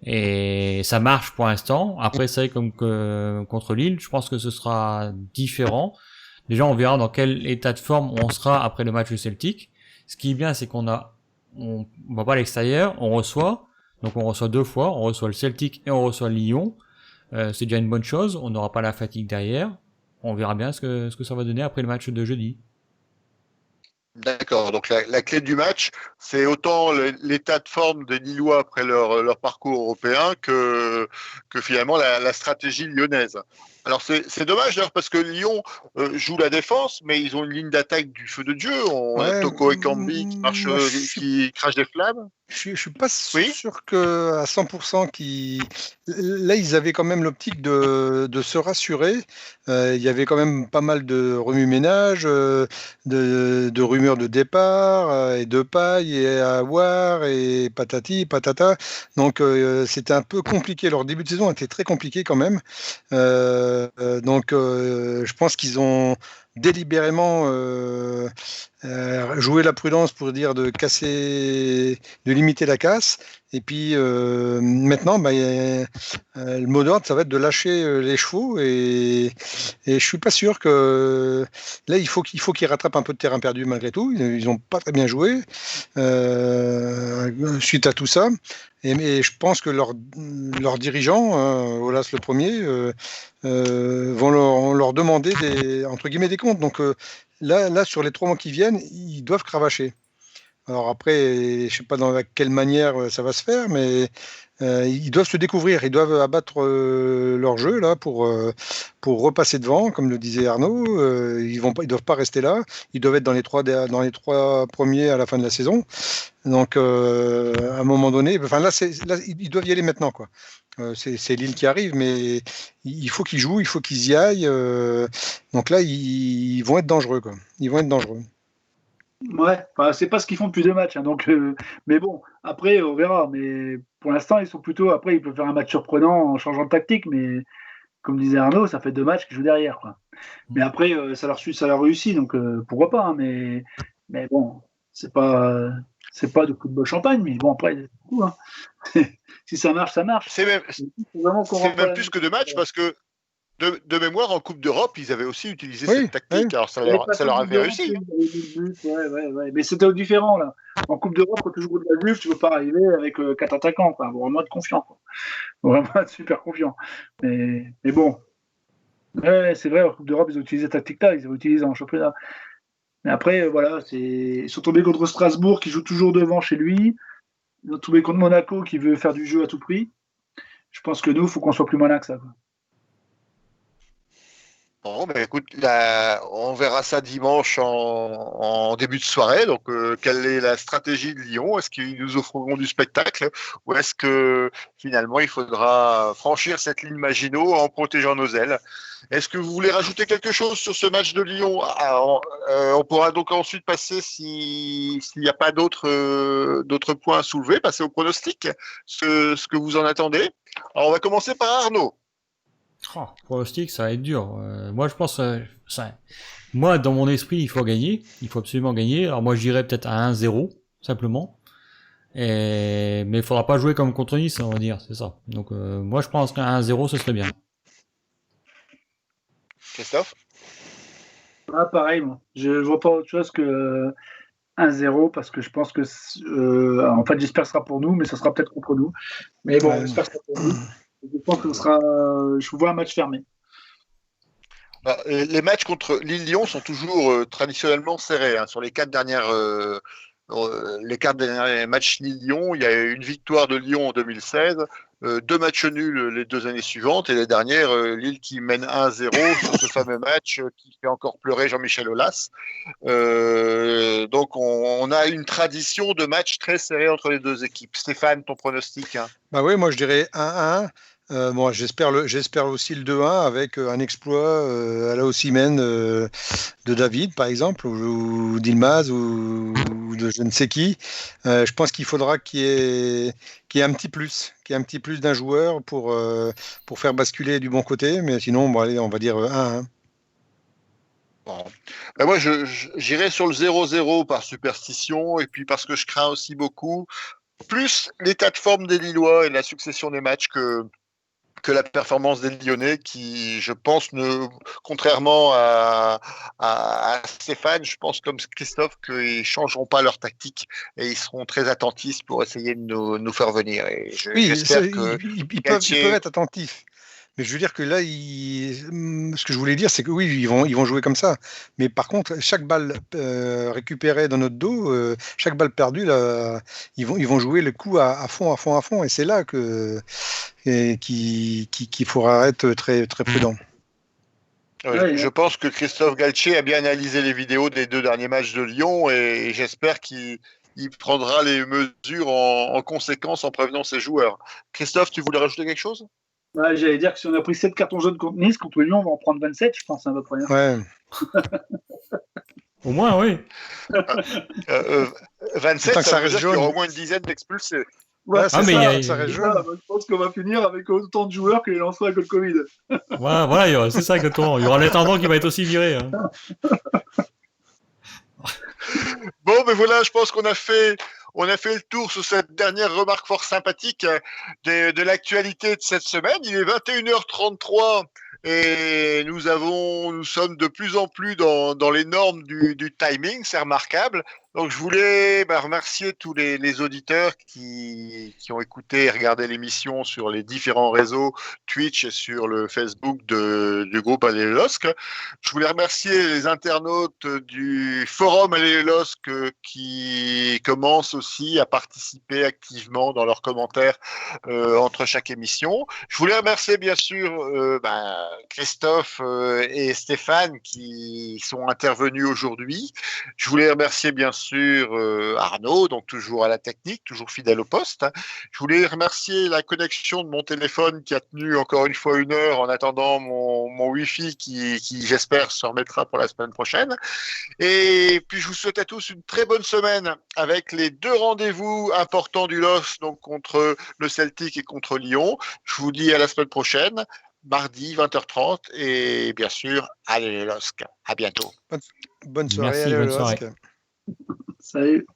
et ça marche pour l'instant. Après, c'est comme contre Lille, je pense que ce sera différent. Déjà, on verra dans quel état de forme on sera après le match du Celtic. Ce qui est bien, c'est on va pas à l'extérieur, on reçoit 2 fois, on reçoit le Celtic et on reçoit Lyon. C'est déjà une bonne chose, on n'aura pas la fatigue derrière. On verra bien ce que ça va donner après le match de jeudi. D'accord, donc la clé du match, c'est autant l'état de forme des Lillois après leur parcours européen que finalement la stratégie lyonnaise. Alors c'est dommage d'ailleurs parce que Lyon joue la défense, mais ils ont une ligne d'attaque du feu de Dieu. On a Ouais, Toko Ekambi moi, qui crache des flammes. je suis pas Oui. sûr que à 100% là ils avaient quand même l'optique de se rassurer. Il y avait quand même pas mal de remue-ménage, de rumeurs de départ et de paille et avoir et patati patata. Donc c'était un peu compliqué. Leur début de saison était très compliqué quand même. Je pense qu'ils ont délibérément joué la prudence pour dire de casser, de limiter la casse. Et puis maintenant, le mot d'ordre, ça va être de lâcher les chevaux. Et je suis pas sûr que là, il faut qu'ils rattrapent un peu de terrain perdu malgré tout. Ils ont pas très bien joué suite à tout ça. Et je pense que leurs dirigeants, Olas le premier, vont leur demander entre guillemets des comptes. Donc là, sur les 3 mois qui viennent, ils doivent cravacher. Alors après, je sais pas dans quelle manière ça va se faire, mais ils doivent se découvrir, ils doivent abattre leur jeu là pour repasser devant, comme le disait Arnaud. Ils doivent pas rester là. Ils doivent être dans les trois premiers à la fin de la saison. Donc à un moment donné, enfin là, ils doivent y aller maintenant quoi. C'est Lille qui arrive, mais il faut qu'ils jouent, il faut qu'ils y aillent. Donc là, ils vont être dangereux quoi. Ils vont être dangereux. Ouais, enfin, c'est pas ce qu'ils font depuis 2 matchs. Hein, donc, mais bon, après, on verra. Mais pour l'instant, ils sont plutôt. Après, ils peuvent faire un match surprenant en changeant de tactique. Mais comme disait Arnaud, ça fait 2 matchs qu'ils jouent derrière. Quoi. Mais après, ça leur réussit. Donc, pourquoi pas. Hein, mais bon, c'est pas de football champagne. Mais bon, après, c'est tout. Hein. Si ça marche, ça marche. C'est même plus que 2 matchs parce que de mémoire, en Coupe d'Europe, ils avaient aussi utilisé cette tactique. Oui. Alors, ça leur avait réussi. Ouais. Mais c'était différent, là. En Coupe d'Europe, quand tu joues de la Juve, tu ne peux pas arriver avec 4 attaquants. Quoi. Faut vraiment être confiant. Quoi. Faut vraiment être super confiant. Mais bon. Ouais, c'est vrai, en Coupe d'Europe, ils ont utilisé cette tactique-là. Ils ont utilisé en championnat. Mais après, voilà, ils sont tombés contre Strasbourg, qui joue toujours devant chez lui. Ils sont tombés contre Monaco, qui veut faire du jeu à tout prix. Je pense que nous, il faut qu'on soit plus malin que ça. Quoi. Bon, ben écoute, on verra ça dimanche en début de soirée. Donc, quelle est la stratégie de Lyon? Est-ce qu'ils nous offreront du spectacle ou est-ce que finalement il faudra franchir cette ligne Maginot en protégeant nos ailes? Est-ce que vous voulez rajouter quelque chose sur ce match de Lyon? On pourra donc ensuite passer, s'il n'y a pas d'autres points à soulever, passer au pronostic, ce que vous en attendez. Alors, on va commencer par Arnaud. Pronostic, ça va être dur. Moi, je pense, moi, dans mon esprit, il faut gagner. Il faut absolument gagner. Alors moi, je dirais peut-être à 1-0, simplement. Mais il faudra pas jouer comme contre Nice, on va dire, c'est ça. Donc moi, je pense qu'à 1-0, ce serait bien. Christophe? Pareil, moi. Je vois pas autre chose que 1-0 parce que je pense que, en fait, j'espère que ce sera pour nous, mais ça sera peut-être contre nous. Mais bon, j'espère que ce sera pour nous. Je pense que je vois un match fermé. Les matchs contre Lille-Lyon sont toujours traditionnellement serrés. Hein. Sur les 4 derniers matchs Lille-Lyon, il y a une victoire de Lyon en 2016, 2 matchs nuls les 2 années suivantes, et les dernières, Lille qui mène 1-0 sur ce fameux match qui fait encore pleurer Jean-Michel Aulas. Donc on a une tradition de matchs très serrés entre les 2 équipes. Stéphane, ton pronostic? Hein? Bah oui, moi je dirais 1-1. Bon, j'espère aussi le 2-1 avec un exploit à la Osimhen de David, par exemple, ou d'Ilmaz, ou de je ne sais qui. Je pense qu'il faudra qu'il y ait un petit plus, d'un joueur pour faire basculer du bon côté. Mais sinon, bon, allez, on va dire 1-1. Bon. Ben moi, j'irai sur le 0-0 par superstition, et puis parce que je crains aussi beaucoup, plus l'état de forme des Lillois et la succession des matchs que la performance des Lyonnais qui, je pense, contrairement à Stéphane, je pense comme Christophe qu'ils ne changeront pas leur tactique et ils seront très attentifs pour essayer de nous faire venir. Et j'espère ils peuvent être attentifs. Mais je veux dire que là, ce que je voulais dire, c'est que oui, ils vont jouer comme ça. Mais par contre, chaque balle récupérée dans notre dos, chaque balle perdue, là, ils vont jouer le coup à fond. Et c'est là qu'il faudra être très, très prudent. Je pense que Christophe Galtier a bien analysé les vidéos des 2 derniers matchs de Lyon et j'espère qu'il prendra les mesures en conséquence en prévenant ses joueurs. Christophe, tu voulais rajouter quelque chose? Ouais, j'allais dire que si on a pris 7 cartons jaunes contre Nice, contre Lyon, on va en prendre 27, je pense, à peu près. Ouais. Au moins, oui. 27, Tant que ça ça veut reste dire qu'il y aura jaune. au moins une dizaine d'expulsés. Ouais, c'est mais ça, il y a- ça reste C'est jaune. ça, je pense qu'on va finir avec autant de joueurs que les lanceurs avec le Covid. Voilà, c'est ça exactement. Il y aura l'intendant qui va être aussi viré. Hein. Bon, mais voilà, je pense qu'on a fait le tour sur cette dernière remarque fort sympathique de l'actualité de cette semaine. Il est 21h33 et nous sommes de plus en plus dans les normes du timing, c'est remarquable. Donc je voulais remercier tous les auditeurs qui ont écouté et regardé l'émission sur les différents réseaux Twitch et sur le Facebook du groupe Allez les LOSC. Je voulais remercier les internautes du forum Allez les LOSC qui commencent aussi à participer activement dans leurs commentaires entre chaque émission. Je voulais remercier bien sûr Christophe et Stéphane qui sont intervenus aujourd'hui. Je voulais remercier bien sûr Arnaud, donc toujours à la technique, toujours fidèle au poste. Je voulais remercier la connexion de mon téléphone qui a tenu encore une fois 1 heure en attendant mon Wi-Fi qui j'espère se remettra pour la semaine prochaine. Et puis je vous souhaite à tous une très bonne semaine avec les 2 rendez-vous importants du LOSC, donc contre le Celtic et contre Lyon. Je vous dis à la semaine prochaine, mardi 20h30 et bien sûr, allez les LOSC. À bientôt. Bonne soirée, Merci, allez, bonne le soirée. LOSC. Salut.